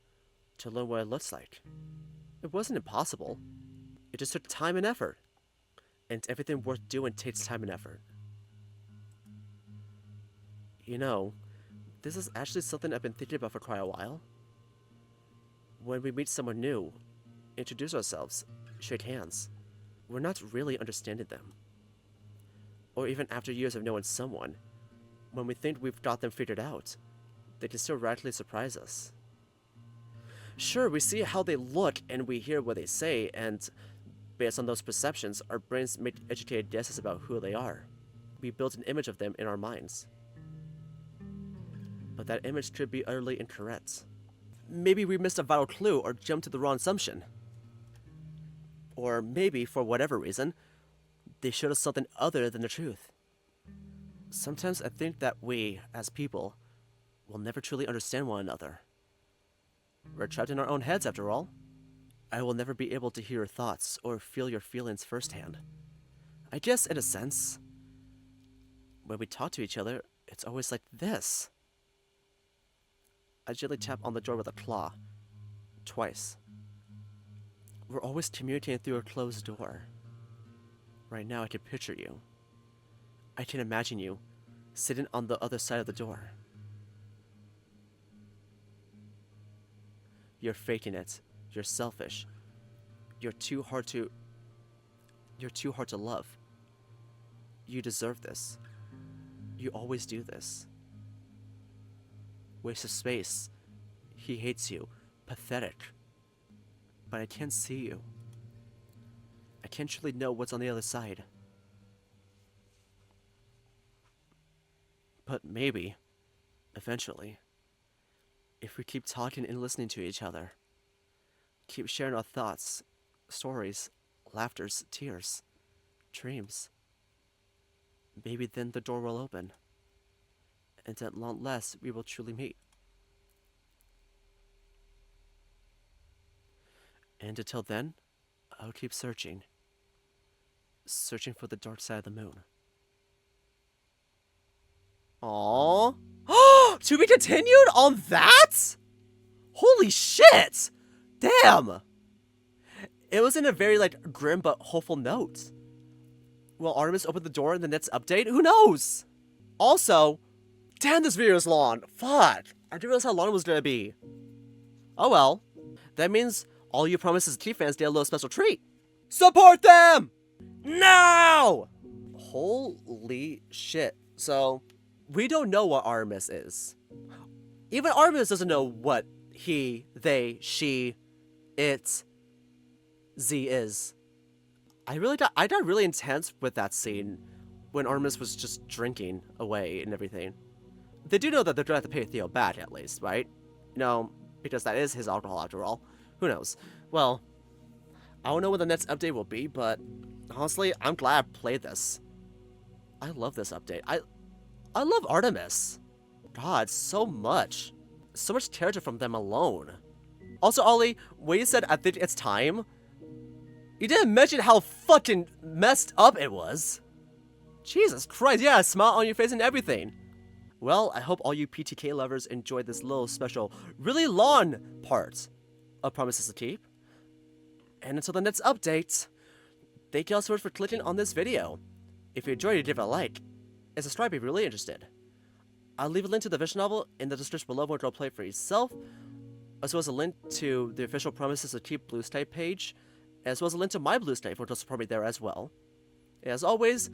S1: to learn what it looks like. It wasn't impossible. It just took time and effort. And everything worth doing takes time and effort. You know, this is actually something I've been thinking about for quite a while. When we meet someone new, introduce ourselves, shake hands, we're not really understanding them. Or even after years of knowing someone, when we think we've got them figured out, they can still radically surprise us. Sure, we see how they look and we hear what they say, and based on those perceptions, our brains make educated guesses about who they are. We build an image of them in our minds. But that image could be utterly incorrect. Maybe we missed a vital clue or jumped to the wrong assumption. Or maybe, for whatever reason, they showed us something other than the truth. Sometimes I think that we, as people, will never truly understand one another. We're trapped in our own heads, after all. I will never be able to hear your thoughts or feel your feelings firsthand. I guess, in a sense, when we talk to each other, it's always like this. I gently tap on the door with a claw. Twice. We're always communicating through a closed door. Right now I can picture you. I can imagine you, sitting on the other side of the door. You're faking it. You're selfish. You're too hard to love. You deserve this. You always do this. Waste of space. He hates you. Pathetic. But I can't see you. I can't truly know what's on the other side. But maybe, eventually, if we keep talking and listening to each other, keep sharing our thoughts, stories, laughters, tears, dreams, maybe then the door will open, and at long last we will truly meet. And until then, I'll keep searching. Searching for the dark side of the moon. Aww. To be continued on that? Holy shit! Damn! It was in a very, like, grim but hopeful note. Will Artemis open the door in the next update? Who knows? Also, damn, this video is long. Fuck. I didn't realize how long it was gonna be. Oh well. That means all you Promises T fans get a little special treat. Support them! Now! Holy shit. So, we don't know what Artemis is. Even Artemis doesn't know what he, they, she, it, Z is. I got really intense with that scene when Artemis was just drinking away and everything. They do know that they're gonna have to pay Theo back at least, right? You know, because that is his alcohol after all. Who knows? Well, I don't know what the next update will be, but honestly, I'm glad I played this. I love this update. I love Artemis. God, so much. So much character from them alone. Also, Ollie, when you said I think it's time, you didn't mention how fucking messed up it was. Jesus Christ, yeah, a smile on your face and everything. Well, I hope all you PTK lovers enjoyed this little special, really long part of Promises to Keep. And until the next update, thank you all so much for clicking on this video. If you enjoyed it, give it a like, and subscribe if you're really interested. I'll leave a link to the visual novel in the description below where you'll play it for yourself, as well as a link to the official Promises to Keep Blue State page, as well as a link to my Blue State, which will support me there as well. And as always,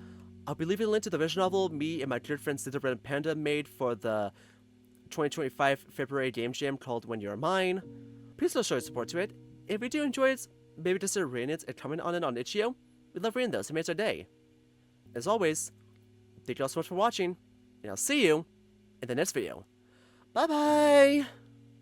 S1: I'll be leaving a link to the visual novel me and my good friend Xeno and Panda made for the 2025 February Game Jam called When You're Mine. Please still show your support to it. If you do enjoy it, maybe consider rating it and comment on it on itchio. We love reading those, it makes our day. As always, thank you all so much for watching, and I'll see you in the next video. Bye bye!